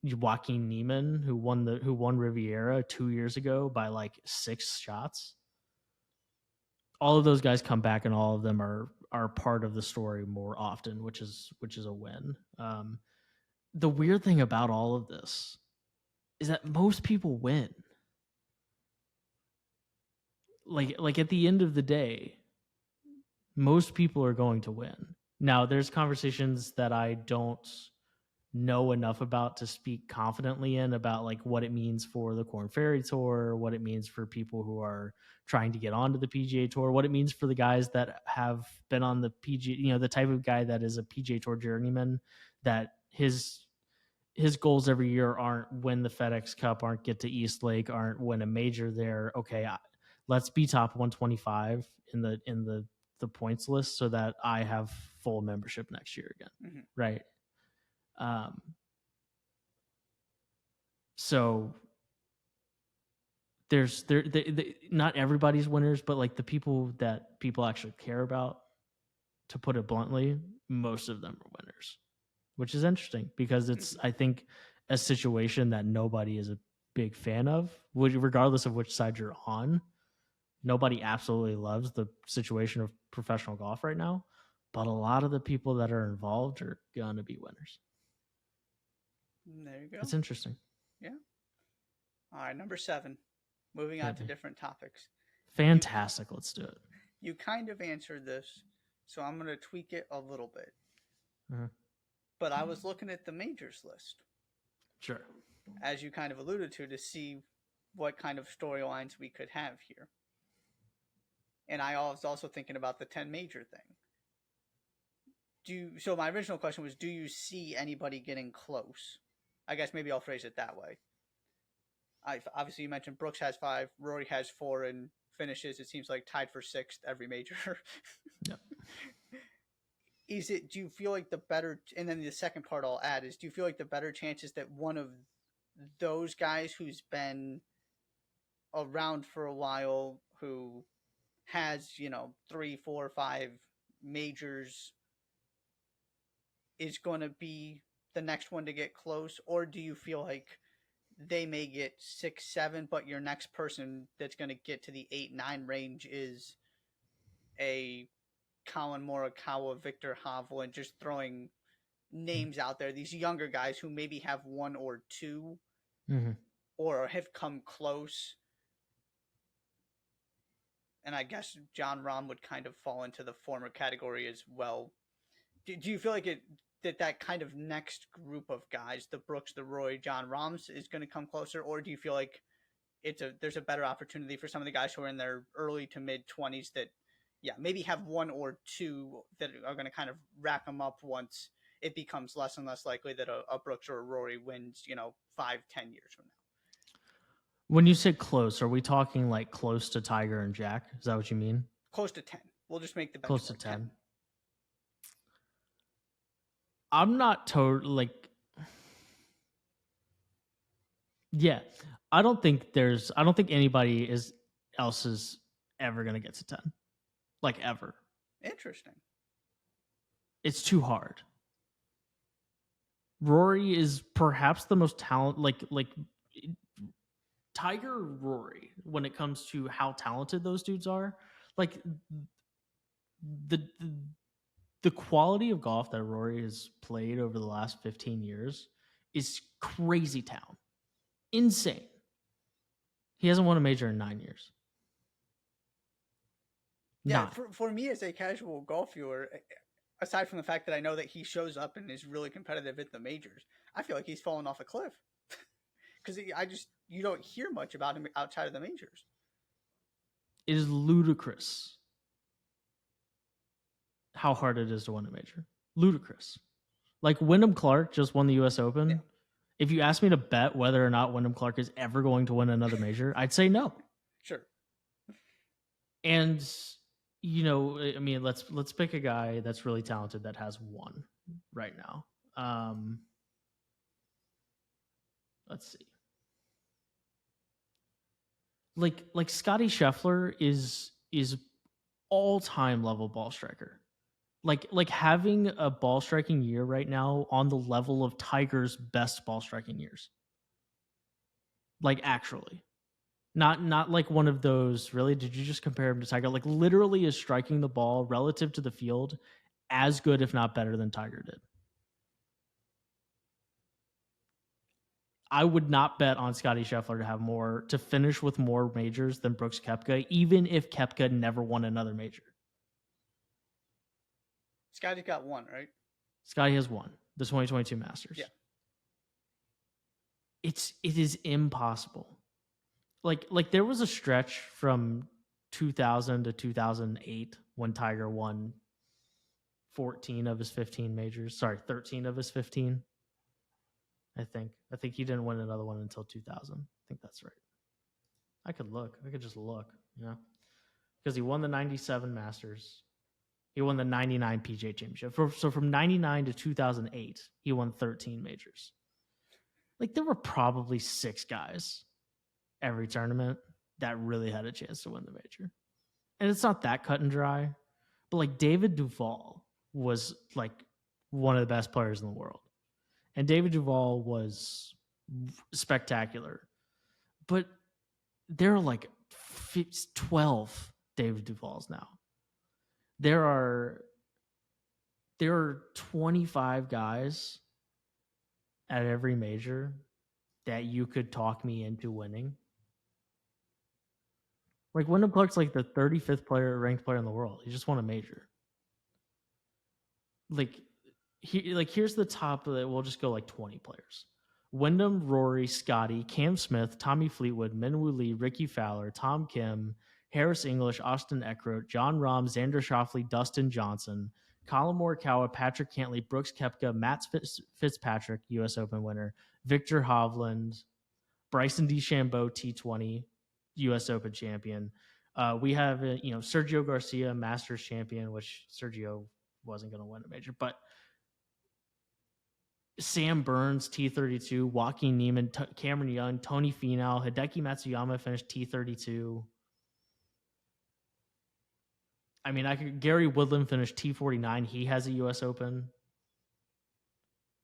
S1: Joaquin Niemann, who won Riviera 2 years ago by like 6 shots. All of those guys come back, and all of them are part of the story more often, which is a win. The weird thing about all of this is that most people win. Like at the end of the day, most people are going to win. Now, there's conversations that I don't know enough about to speak confidently in about like what it means for the Korn Ferry Tour, what it means for people who are trying to get onto the PGA Tour, what it means for the guys that have been on the PGA, the type of guy that is a PGA Tour journeyman, that his goals every year aren't win the FedEx Cup, aren't get to East Lake, aren't win a major there. Okay, let's be top 125 in the points list so that I have full membership next year again. Mm-hmm. Right. So there's not everybody's winners, but like the people that people actually care about, to put it bluntly, most of them are winners, which is interesting because it's, I think, a situation that nobody is a big fan of, regardless of which side you're on. Nobody absolutely loves the situation of professional golf right now, but a lot of the people that are involved are going to be winners.
S2: There you go.
S1: That's interesting.
S2: Yeah. All right, number 7. Moving on to different topics.
S1: Fantastic. Let's do it.
S2: You kind of answered this, so I'm going to tweak it a little bit.
S1: Uh-huh.
S2: But I was looking at the majors list.
S1: Sure.
S2: As you kind of alluded to see what kind of storylines we could have here. And I was also thinking about the 10 major thing. So my original question was, do you see anybody getting close? I guess maybe I'll phrase it that way. Obviously, you mentioned Brooks has 5, Rory has 4, and finishes, it seems like, tied for 6th every major.
S1: Yep.
S2: Do you feel like the better, and then the second part I'll add is, do you feel like the better chance is that one of those guys who's been around for a while, who has, 3, 4, 5 majors, is going to be the next one to get close? Or do you feel like they may get 6, 7, but your next person that's going to get to the 8, 9 range is a Colin Morikawa, Victor Hovland, just throwing names out there, these younger guys who maybe have 1 or 2 or have come close. And I guess Jon Rahm would kind of fall into the former category as well. Do you feel like that kind of next group of guys, the Brooks, the Roy, Jon Rahms, is going to come closer? Or do you feel like there's a better opportunity for some of the guys who are in their early to mid 20s that, maybe have 1 or 2 that are going to kind of rack them up once it becomes less and less likely that a Brooks or a Rory wins, 5-10 years from now.
S1: When you say close, are we talking like close to Tiger and Jack? Is that what you mean?
S2: Close to 10. We'll just make the benchmark
S1: Close to 10.
S2: 10.
S1: I'm not totally like, yeah. I don't think anybody else is ever gonna get to 10, like ever.
S2: Interesting.
S1: It's too hard. Rory is perhaps the most talented, like Tiger, Rory, when it comes to how talented those dudes are. Like the quality of golf that Rory has played over the last 15 years is crazy town. Insane. He hasn't won a major in 9 years.
S2: Yeah, for me as a casual golf viewer, aside from the fact that I know that he shows up and is really competitive at the majors, I feel like he's fallen off a cliff. Because you don't hear much about him outside of the majors.
S1: It is ludicrous how hard it is to win a major. Ludicrous. Like Wyndham Clark just won the U.S. Open. Yeah. If you ask me to bet whether or not Wyndham Clark is ever going to win another major, I'd say no.
S2: Sure.
S1: And I mean, let's pick a guy that's really talented that has one right now. Let's see. Like Scotty Scheffler is all-time level ball striker. Like having a ball striking year right now on the level of Tiger's best ball striking years. Like actually. Not like one of those, really, did you just compare him to Tiger? Like literally is striking the ball relative to the field as good, if not better, than Tiger did. I would not bet on Scotty Scheffler to finish with more majors than Brooks Koepka, even if Koepka never won another major.
S2: Scotty's got one, right?
S1: Scotty has one, the 2022 Masters.
S2: Yeah.
S1: It is impossible. Like there was a stretch from 2000 to 2008 when Tiger won 13 of his 15 majors. I think he didn't win another one until 2000. I think that's right. I could just look, because he won the 97 Masters. He won the 99 PGA Championship. So from 99 to 2008, he won 13 majors. Like there were probably 6 guys every tournament that really had a chance to win the major. And it's not that cut and dry, but like David Duval was like one of the best players in the world. And David Duval was spectacular. But there are like 12 David Duvals now. There are 25 guys at every major that you could talk me into winning. Like Wyndham Clark's like the 35th ranked player in the world. He just won a major. Here's the top of it. We'll just go like 20 players. Wyndham, Rory, Scotty, Cam Smith, Tommy Fleetwood, Minwoo Lee, Ricky Fowler, Tom Kim, Harris English, Austin Eckroat, John Rahm, Xander Schauffele, Dustin Johnson, Colin Morikawa, Patrick Cantley, Brooks Koepka, Matt Fitzpatrick, U.S. Open winner, Victor Hovland, Bryson DeChambeau, T20, U.S. Open champion. We have Sergio Garcia, Masters champion, which Sergio wasn't going to win a major, but Sam Burns, T32, Joaquin Niemann, Cameron Young, Tony Finau, Hideki Matsuyama finished T32. I mean, Gary Woodland finished T49. He has a U.S. Open.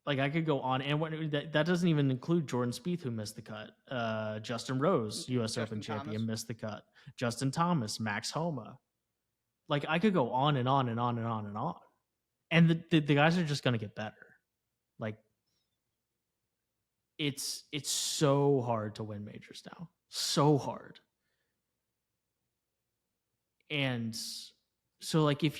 S1: Like, I could go on. And that doesn't even include Jordan Spieth, who missed the cut. Justin Rose, U.S. Open champion, missed the cut. Justin Thomas, Max Homa. Like, I could go on and on and on and on and on. And the guys are just going to get better. Like, it's so hard to win majors now. So hard. And so, like, it's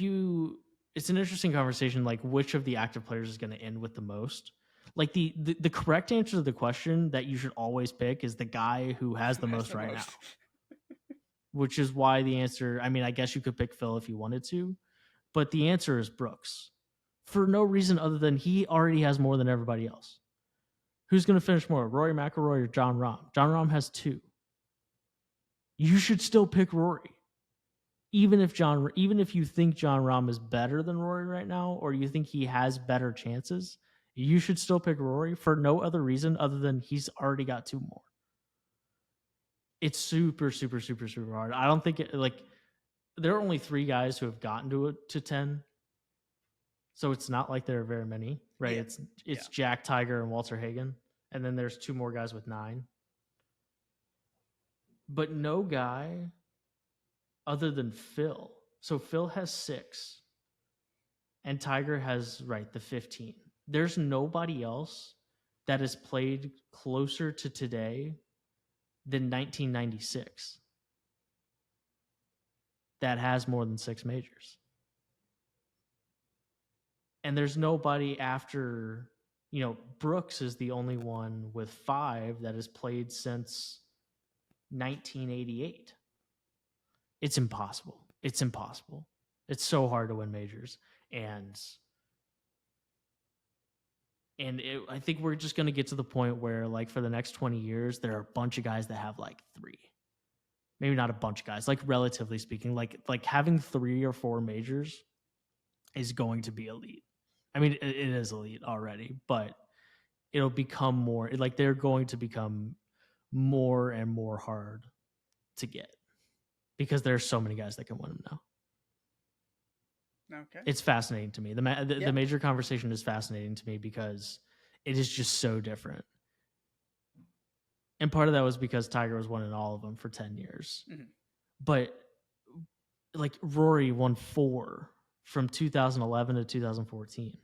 S1: an interesting conversation, like, which of the active players is going to end with the most. Like, the correct answer to the question that you should always pick is the guy who has the most right now. Which is why the answer, I mean, I guess you could pick Phil if you wanted to, but the answer is Brooks. for no reason other than he already has more than everybody else. Who's going to finish more, Rory McIlroy or Jon Rahm? Jon Rahm has 2. You should still pick Rory. Even if you think Jon Rahm is better than Rory right now, or you think he has better chances, you should still pick Rory for no other reason other than he's already got 2 more. It's super, super, super, super hard. I don't think there are only 3 guys who have gotten to 10. So it's not like there are very many, right?
S2: Yeah.
S1: It's Jack, Tiger, and Walter Hagen. And then there's 2 more guys with 9. But no guy other than Phil. So Phil has 6. And Tiger has, the 15. There's nobody else that has played closer to today than 1996 that has more than 6 majors. And there's nobody after, Brooks is the only one with 5 that has played since 1988. It's impossible. It's impossible. It's so hard to win majors. And I think we're just going to get to the point where, for the next 20 years, there are a bunch of guys that have 3. Maybe not a bunch of guys, relatively speaking, like having 3 or 4 majors is going to be elite. I mean, it is elite already, but it'll become more they're going to become more and more hard to get because there's so many guys that can win them now.
S2: Okay.
S1: It's fascinating to me. The major conversation is fascinating to me because it is just so different. And part of that was because Tiger was winning all of them for 10 years. Mm-hmm. But Rory won 4 from 2011 to 2014.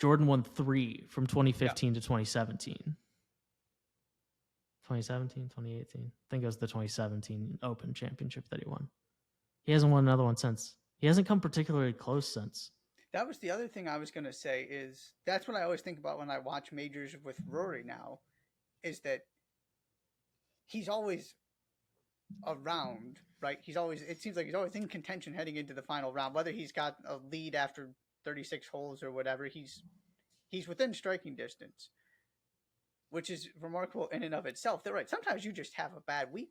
S1: Jordan won 3 from 2015 to 2017. 2017, 2018. I think it was the 2017 Open Championship that he won. He hasn't won another one since. He hasn't come particularly close since.
S2: That was the other thing I was going to say is that's what I always think about when I watch majors with Rory now is that he's always around, right? It seems like he's always in contention heading into the final round, whether he's got a lead after 36 holes or whatever, he's within striking distance, which is remarkable in and of itself. They're right. Sometimes you just have a bad week,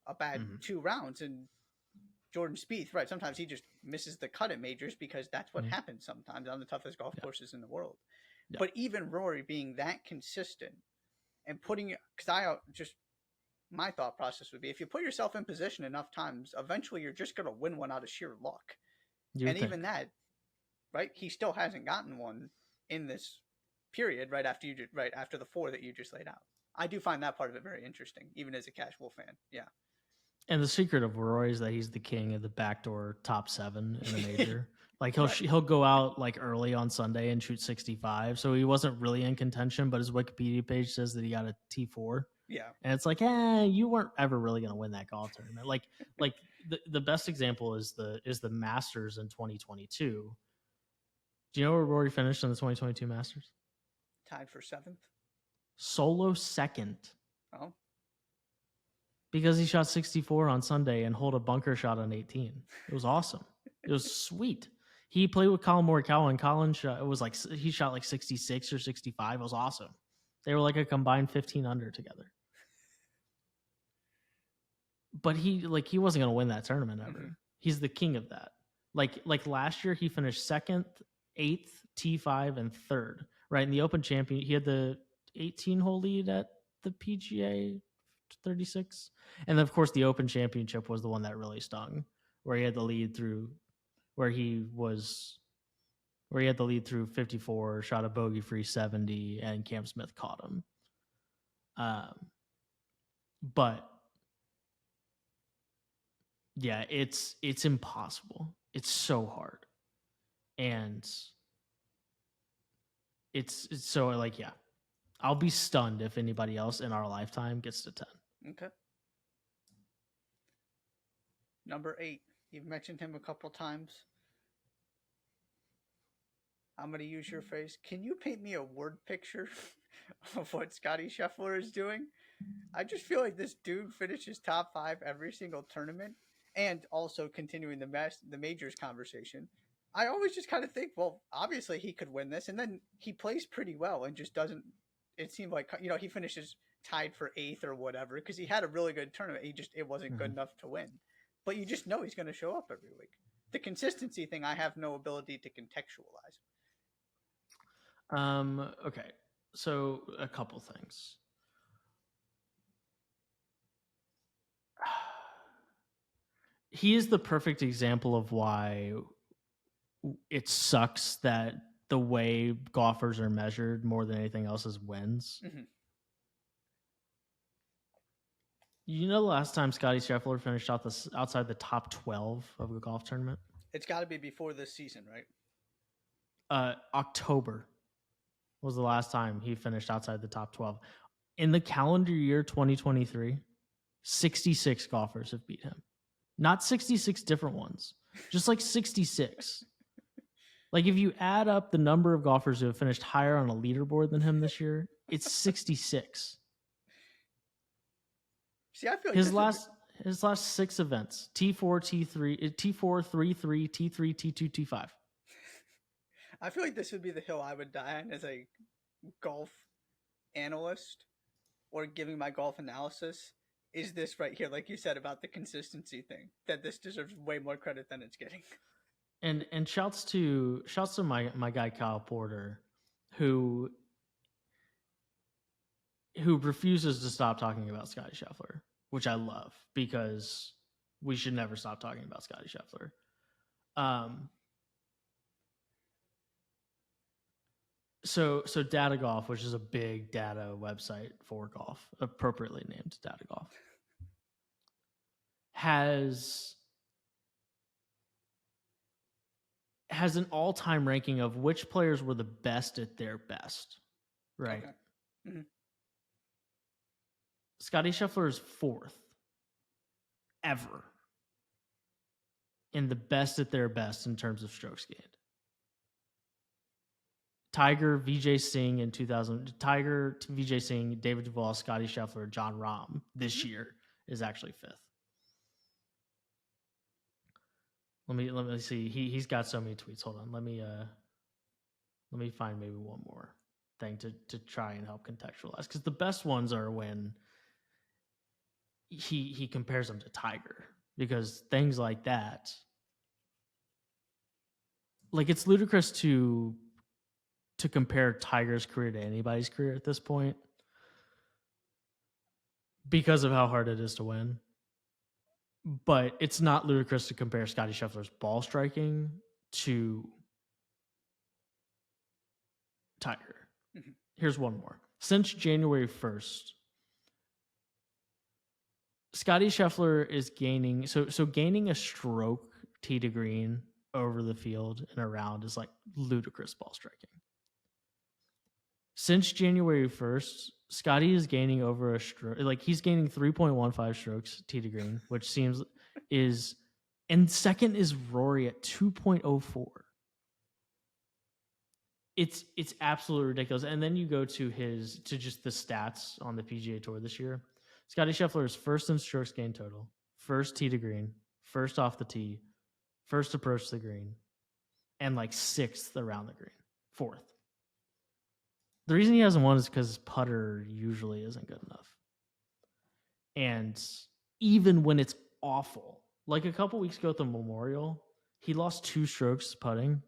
S2: a bad 2 rounds, and Jordan Spieth, right? Sometimes he just misses the cut at majors because that's what happens sometimes on the toughest golf courses in the world. Yeah. But even Rory being that consistent and my thought process would be if you put yourself in position enough times, eventually you're just going to win one out of sheer luck. Even that, right? He still hasn't gotten one in this period right after the 4 that you just laid out. I do find that part of it very interesting, even as a casual fan. Yeah.
S1: And the secret of Rory is that he's the king of the backdoor top 7 in a major. He'll go out early on Sunday and shoot 65. So he wasn't really in contention, but his Wikipedia page says that he got a T4.
S2: Yeah.
S1: And it's you weren't ever really going to win that golf tournament. The best example is the Masters in 2022. Do you know where Rory finished in the 2022 Masters?
S2: Tied for 7th.
S1: Solo 2nd.
S2: Oh. Because
S1: he shot 64 on Sunday and holed a bunker shot on 18. It was awesome. It was sweet. He played with Colin Morikawa, and Colin he shot 66 or 65. It was awesome. They were a combined 15 under together. But he wasn't going to win that tournament ever. Mm-hmm. He's the king of that. Last year, he finished 2nd, 8th, T5, and 3rd. Right in the Open Champion, he had the 18-hole lead at the PGA 36, and then, of course, the Open Championship was the one that really stung, where he had the lead through 54, shot a bogey-free 70, and Cam Smith caught him. But yeah, it's impossible. It's so hard, and it's so I'll be stunned if anybody else in our lifetime gets to 10.
S2: Okay. Number 8. You've mentioned him a couple times. I'm going to use your phrase. Can you paint me a word picture of what Scottie Scheffler is doing? I just feel like this dude finishes top 5 every single tournament, And also continuing the majors conversation, I always just kind of think, well, obviously he could win this, and then he plays pretty well and just doesn't. It seemed like he finishes tied for 8th or whatever because he had a really good tournament. It wasn't good enough to win, but you just know he's going to show up every week. The consistency thing, I have no ability to contextualize.
S1: Okay, so a couple things. He is the perfect example of why it sucks that the way golfers are measured more than anything else is wins.
S2: Mm-hmm.
S1: You know the last time Scottie Scheffler finished outside the top 12 of a golf tournament?
S2: It's got to be before this season, right?
S1: October was the last time he finished outside the top 12. In the calendar year 2023, 66 golfers have beat him. Not 66 different ones, just like 66. Like if you add up the number of golfers who have finished higher on a leaderboard than him this year, it's 66.
S2: See, I feel like
S1: his last 6 events: T4, T3, T4, 3, 3, T3, T2, T5.
S2: I feel like this would be the hill I would die on as a golf analyst or giving my golf analysis. Is this right here, like you said about the consistency thing, that this deserves way more credit than it's getting.
S1: And shouts to my guy Kyle Porter, who refuses to stop talking about Scottie Scheffler, which I love because we should never stop talking about Scottie Scheffler. So Data Golf, which is a big data website for golf, appropriately named Data Golf, has an all-time ranking of which players were the best at their best, right?
S2: Okay. Mm-hmm.
S1: Scottie Scheffler is 4th ever in the best at their best in terms of strokes gained. Tiger, Vijay Singh in 2000. Tiger, Vijay Singh, David Duval, Scottie Scheffler, John Rahm this year is actually 5th. Let me see. He's got so many tweets. Hold on. Let me find maybe one more thing to try and help contextualize, because the best ones are when he compares them to Tiger, because things like that, like it's ludicrous to compare Tiger's career to anybody's career at this point because of how hard it is to win. But it's not ludicrous to compare Scottie Scheffler's ball striking to Tiger. Mm-hmm. Here's one more. Since January 1st, Scottie Scheffler is gaining gaining a stroke tee to green over the field and around is like ludicrous ball striking. Since January 1st, Scottie is gaining over a stroke. Like he's gaining 3.15 strokes tee to green, which is, and second is Rory at 2.04. It's absolutely ridiculous. And then you go to just the stats on the PGA Tour this year. Scottie Scheffler is 1st in strokes gained total, 1st tee to green, 1st off the tee, 1st approach to the green, and like 6th around the green, 4th. The reason he hasn't won is because his putter usually isn't good enough. And even when it's awful, like a couple weeks ago at the Memorial, he lost 2 strokes putting,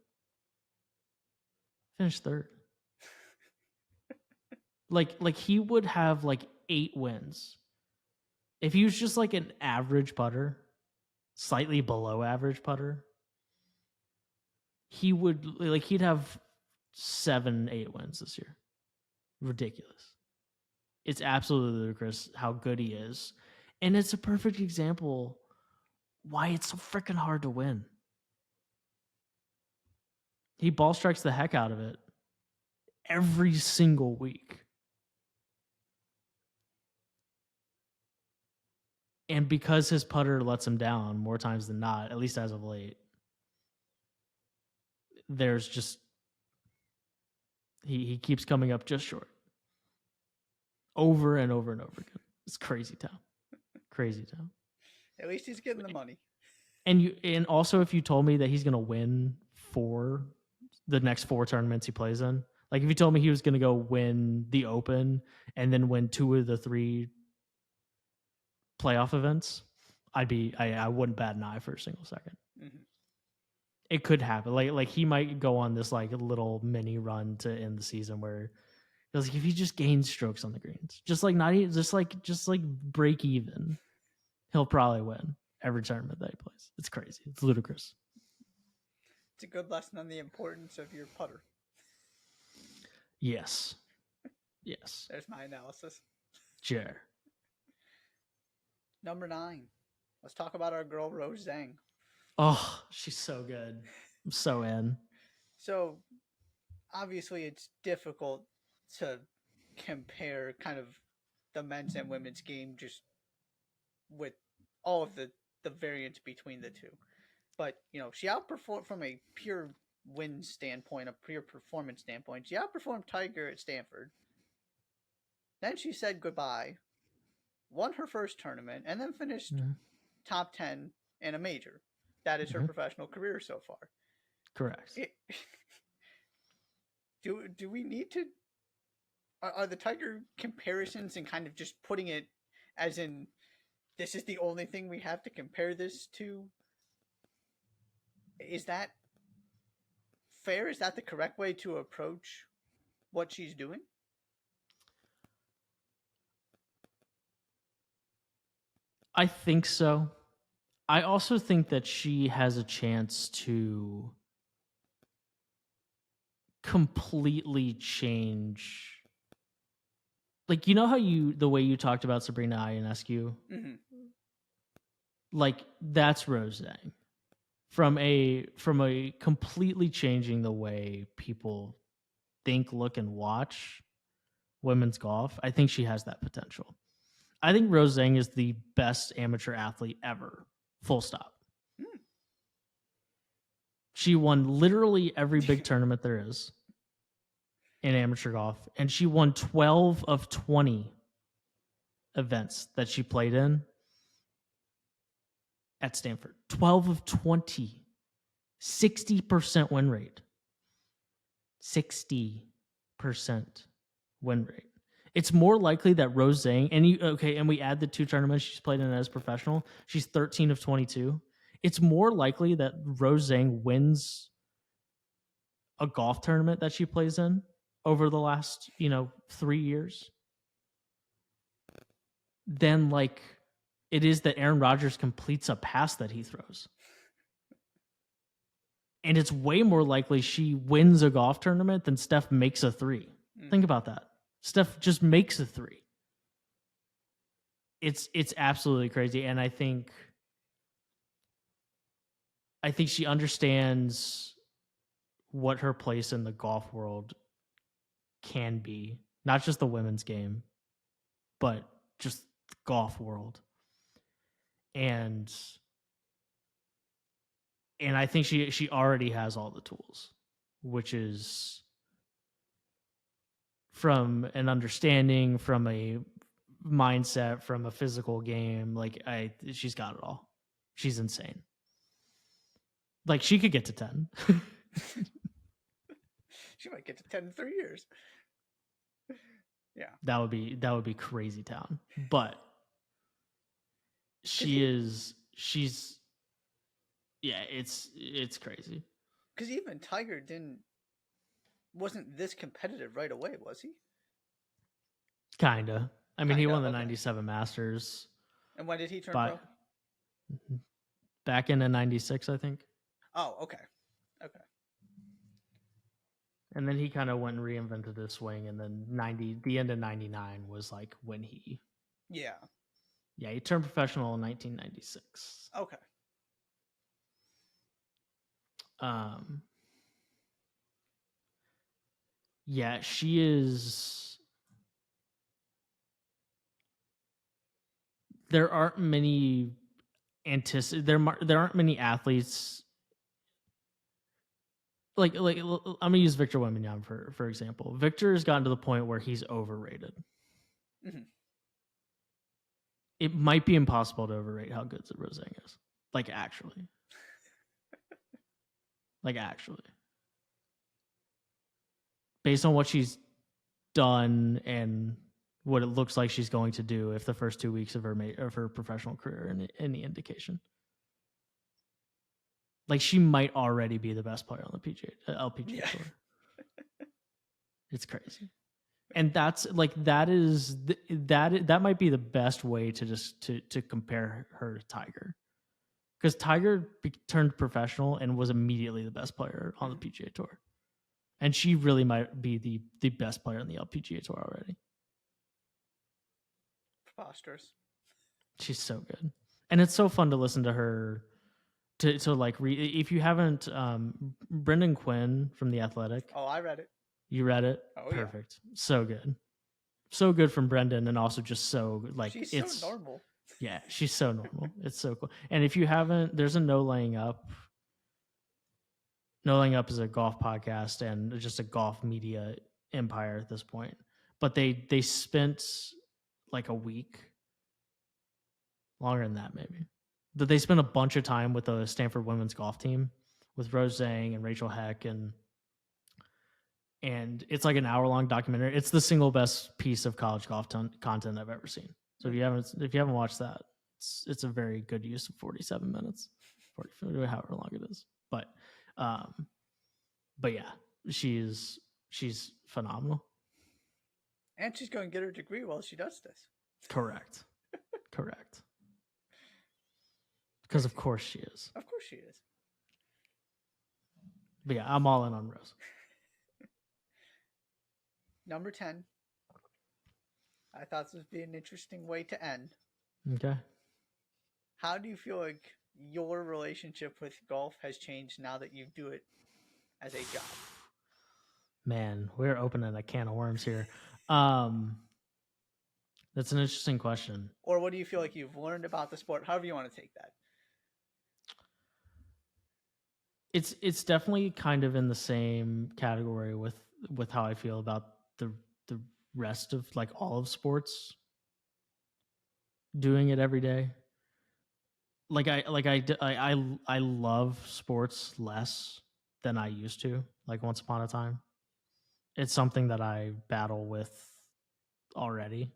S1: finished 3rd. like he would have like 8 wins if he was just like an average putter, slightly below average putter. He'd have 7-8 wins this year. Ridiculous. It's absolutely ludicrous how good he is. And it's a perfect example why it's so freaking hard to win. He ball strikes the heck out of it every single week. And because his putter lets him down more times than not, at least as of late, there's just he keeps coming up just short. Over and over and over again. It's crazy town. Crazy town.
S2: At least he's getting the money.
S1: And also if you told me that he's gonna win the next 4 tournaments he plays in, like if you told me he was gonna go win the Open and then win 2 of the 3 playoff events, I wouldn't bat an eye for a single second.
S2: Mm-hmm.
S1: It could happen. Like he might go on this like little mini run to end the season where like if he just gains strokes on the greens, just like break even, he'll probably win every tournament that he plays. It's crazy. It's ludicrous.
S2: It's a good lesson on the importance of your putter.
S1: Yes.
S2: There's my analysis.
S1: Sure.
S2: Number 9. Let's talk about our girl Rose Zhang.
S1: Oh, she's so good. I'm so in.
S2: So, obviously, it's difficult to compare kind of the men's and women's game just with all of the variance between the two. But, she outperformed from a pure win standpoint, a pure performance standpoint. She outperformed Tiger at Stanford. Then she said goodbye, won her first tournament, and then finished top 10 in a major. That is her professional career so far.
S1: Correct.
S2: Do we need to... Are the Tiger comparisons and kind of just putting it as in this is the only thing we have to compare this to? Is that fair? Is that the correct way to approach what she's doing?
S1: I think so. I also think that she has a chance to completely change. Like, you know how the way you talked about Sabrina Ionescu?
S2: Mm-hmm.
S1: Like, that's Rose Zhang. From a completely changing the way people think, look, and watch women's golf, I think she has that potential. I think Rose Zhang is the best amateur athlete ever. Full stop. She won literally every big tournament there is in amateur golf, and she won 12 of 20 events that she played in at Stanford. 12 of 20. 60% win rate. 60% win rate. It's more likely that Rose Zhang, and we add the 2 tournaments she's played in as professional, she's 13 of 22. It's more likely that Rose Zhang wins a golf tournament that she plays in over the last, 3 years than like it is that Aaron Rodgers completes a pass that he throws. And it's way more likely she wins a golf tournament than Steph makes a 3. Think about that. Steph just makes a 3. It's absolutely crazy, and I think she understands what her place in the golf world can be, not just the women's game, but just the golf world. And I think she already has all the tools, which is from an understanding, from a mindset, from a physical game. Like she's got it all. She's insane. Like she could get to 10.
S2: She might get to 10 in 3 years. Yeah.
S1: That would be crazy town. But she's it's crazy.
S2: Because even Tiger wasn't this competitive right away, was he?
S1: Kinda. I mean, he won the 97 Masters.
S2: And when did he turn pro?
S1: Back in the 96, I think.
S2: Oh, okay.
S1: And then he kind of went and reinvented his swing, and then the end of 99 was like when he...
S2: Yeah.
S1: Yeah, he turned professional in 1996.
S2: Okay.
S1: Yeah, she is... There aren't many there aren't many athletes like I'm gonna use Victor Wembanyama for example. Victor has gotten to the point where he's overrated. Mm-hmm. It might be impossible to overrate how good Rose Zhang is. Like actually, Like actually. Based on what she's done and what it looks like she's going to do if the first 2 weeks of her professional career any indication. Like she might already be the best player on the LPGA Tour. It's crazy. And that's like that might be the best way to just to compare her to Tiger. Because Tiger turned professional and was immediately the best player on the PGA Tour. And she really might be the best player on the LPGA Tour already.
S2: Preposterous.
S1: She's so good. And it's so fun to listen to her to like if you haven't Brendan Quinn from The Athletic.
S2: Oh, I read it.
S1: You read it?
S2: Oh,
S1: perfect. Yeah. So good. So good from Brendan, and also just so like
S2: she's
S1: it's
S2: so normal.
S1: Yeah, she's so normal. It's so cool. And if you haven't, there's a No Laying Up. No Laying Up is a golf podcast and just a golf media empire at this point. But they spent like a week, longer than that maybe. That they spent a bunch of time with the Stanford women's golf team with Rose Zhang and Rachel Heck, and it's like an hour-long documentary. It's the single best piece of college golf content I've ever seen. So if you haven't watched that, it's a very good use of 47 minutes, 40, however long it is. But yeah, she's phenomenal.
S2: And she's going to get her degree while she does this.
S1: Correct. Because of course she is.
S2: Of course she is.
S1: But yeah, I'm all in on Rose.
S2: Number 10. I thought this would be an interesting way to end.
S1: Okay.
S2: How do you feel like your relationship with golf has changed now that you do it as a job?
S1: Man, we're opening a can of worms here. That's an interesting question.
S2: Or what do you feel like you've learned about the sport? However you want to take that.
S1: It's definitely kind of in the same category with how I feel about the rest of like all of sports. Doing it every day. I love sports less than I used to, like once upon a time. It's something that I battle with already.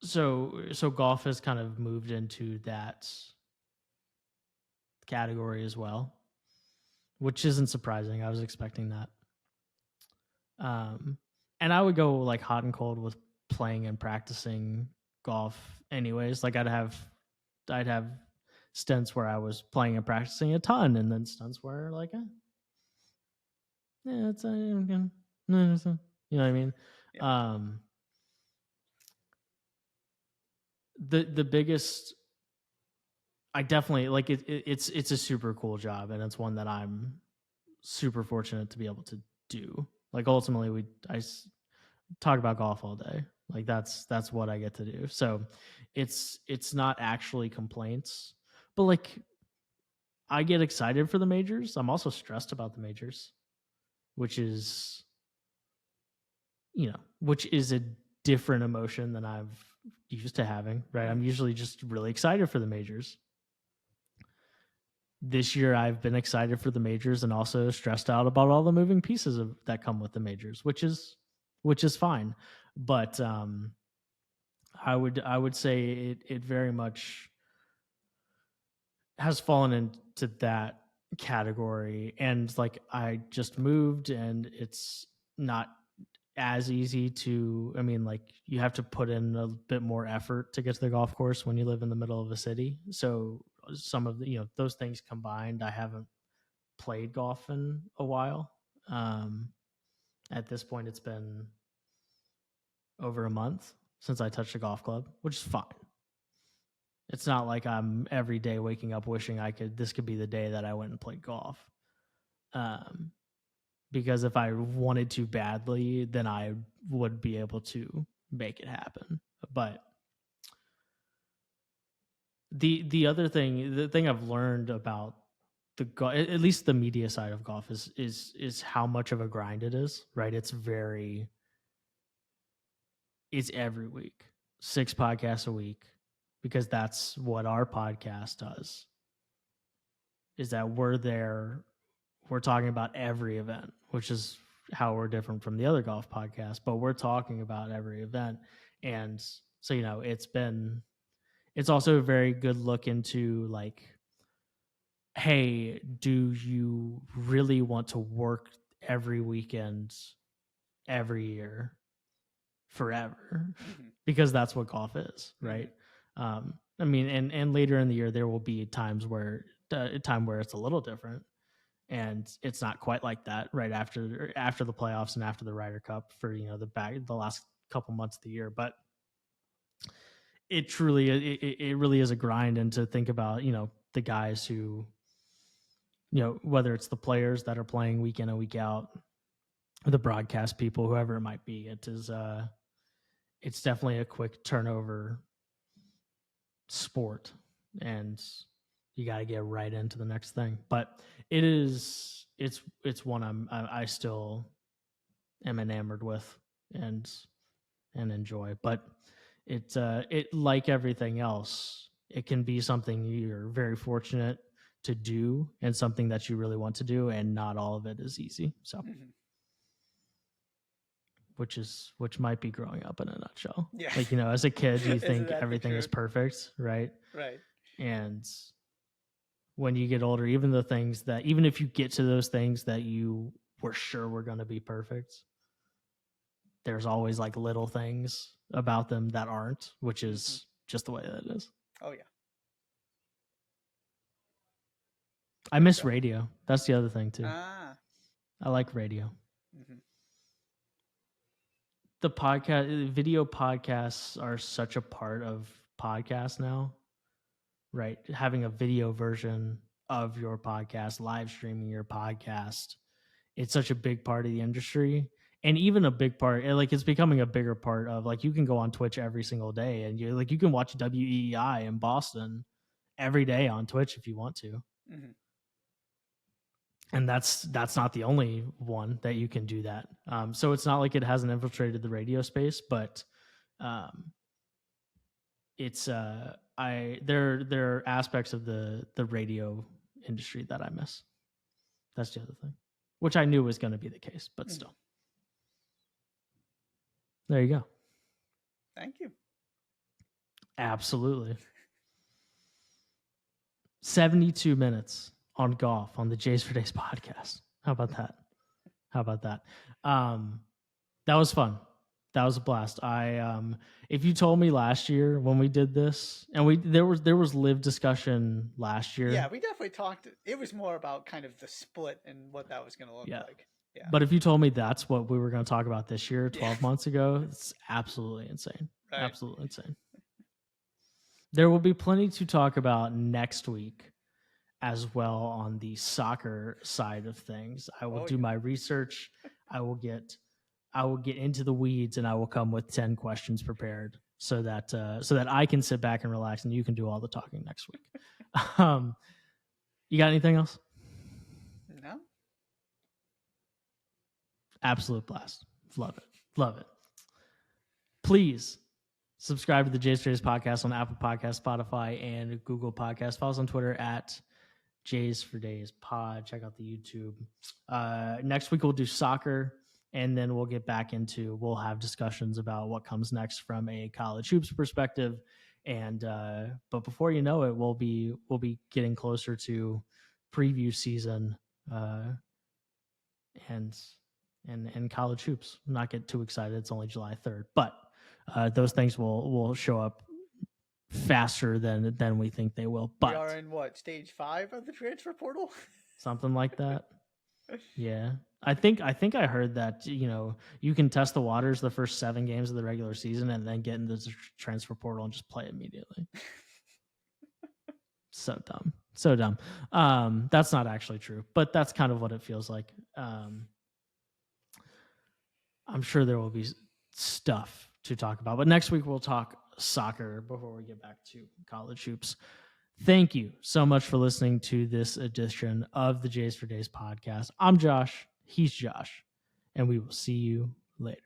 S1: So golf has kind of moved into that category as well, which isn't surprising. I was expecting that. And I would go like hot and cold with playing and practicing golf anyways. Like I'd have stints where I was playing and practicing a ton, and then stints where like it's you know what I mean? Yeah. The biggest, I definitely like it. It's a super cool job, and it's one that I'm super fortunate to be able to do. Like ultimately, I talk about golf all day. Like that's what I get to do. So it's not actually complaints, but like I get excited for the majors. I'm also stressed about the majors, which is a different emotion than I've used to having, right? I'm usually just really excited for the majors. This year I've been excited for the majors and also stressed out about all the moving pieces that come with the majors, which is fine. But I would say it very much has fallen into that category. And like I just moved, and it's not as easy to, I mean, like you have to put in a bit more effort to get to the golf course when you live in the middle of a city. So some of the, those things combined, I haven't played golf in a while. At this point, it's been over a month since I touched a golf club, which is fine. It's not like I'm every day waking up wishing this could be the day that I went and played golf. Because if I wanted to badly, then I would be able to make it happen. But the other thing, the thing I've learned about at least the media side of golf is how much of a grind it is, right? It's every week, 6 podcasts a week, because that's what our podcast does. is that we're there. We're talking about every event, which is how we're different from the other golf podcasts, but we're talking about every event. And so, it's also a very good look into like, hey, do you really want to work every weekend, every year, forever? Because that's what golf is, right? I mean, and later in the year, there will be times where a time where it's a little different, and it's not quite like that right after the playoffs and after the Ryder Cup for the last couple months of the year. But it really is a grind, and to think about the guys who whether it's the players that are playing week in and week out, the broadcast people, whoever it might be, it's definitely a quick turnover sport, and you got to get right into the next thing. But it's one I still am enamored with and enjoy. But it like everything else, it can be something you're very fortunate to do and something that you really want to do, and not all of it is easy. So which might be growing up in a nutshell.
S2: Yeah.
S1: Like, as a kid, you think everything is perfect, right?
S2: Right.
S1: And when you get older, even if you get to those things that you were sure were going to be perfect, there's always like little things about them that aren't, which is just the way that it is.
S2: Oh yeah.
S1: I miss radio. That's the other thing too. I like radio. The video podcasts are such a part of podcasts now, right? Having a video version of your podcast, live streaming your podcast, it's such a big part of the industry, and even a big part, like it's becoming a bigger part of, like, you can go on Twitch every single day, and you can watch WEEI in Boston every day on Twitch if you want to. And that's not the only one that you can do that. So it's not like it hasn't infiltrated the radio space, but it's there are aspects of the radio industry that I miss. That's the other thing, which I knew was going to be the case, but still. There you go.
S2: Thank you.
S1: Absolutely. 72 minutes on golf on the Jays for Days podcast. How about that? That was fun. That was a blast. If you told me last year when we did this, and there was live discussion last year.
S2: Yeah, we definitely talked. It was more about kind of the split and what that was going to look like. Yeah.
S1: But if you told me that's what we were going to talk about this year, 12 months ago, it's absolutely insane. Right. Absolutely insane. There will be plenty to talk about next week as well on the soccer side of things. I will do my research. I will get into the weeds, and I will come with 10 questions prepared so that I can sit back and relax, and you can do all the talking next week. You got anything else?
S2: No.
S1: Absolute blast. Love it. Please subscribe to the Jays for Days podcast on Apple Podcasts, Spotify, and Google Podcasts. Follow us on Twitter at Jays for Days Pod. Check out the YouTube. Next week we'll do soccer, and then we'll have discussions about what comes next from a college hoops perspective. And but before you know it, we'll be getting closer to preview season and college hoops. Not get too excited. It's only July 3rd, but those things will show up faster than we think they will. But
S2: we are in stage 5 of the transfer portal?
S1: Something like that. Yeah. I think I heard that, you can test the waters the first 7 games of the regular season and then get into the transfer portal and just play immediately. So dumb. That's not actually true, but that's kind of what it feels like. I'm sure there will be stuff to talk about, but next week we'll talk soccer before we get back to college hoops. Thank you so much for listening to this edition of the Jays for Days podcast. I'm Josh. He's Josh, and we will see you later.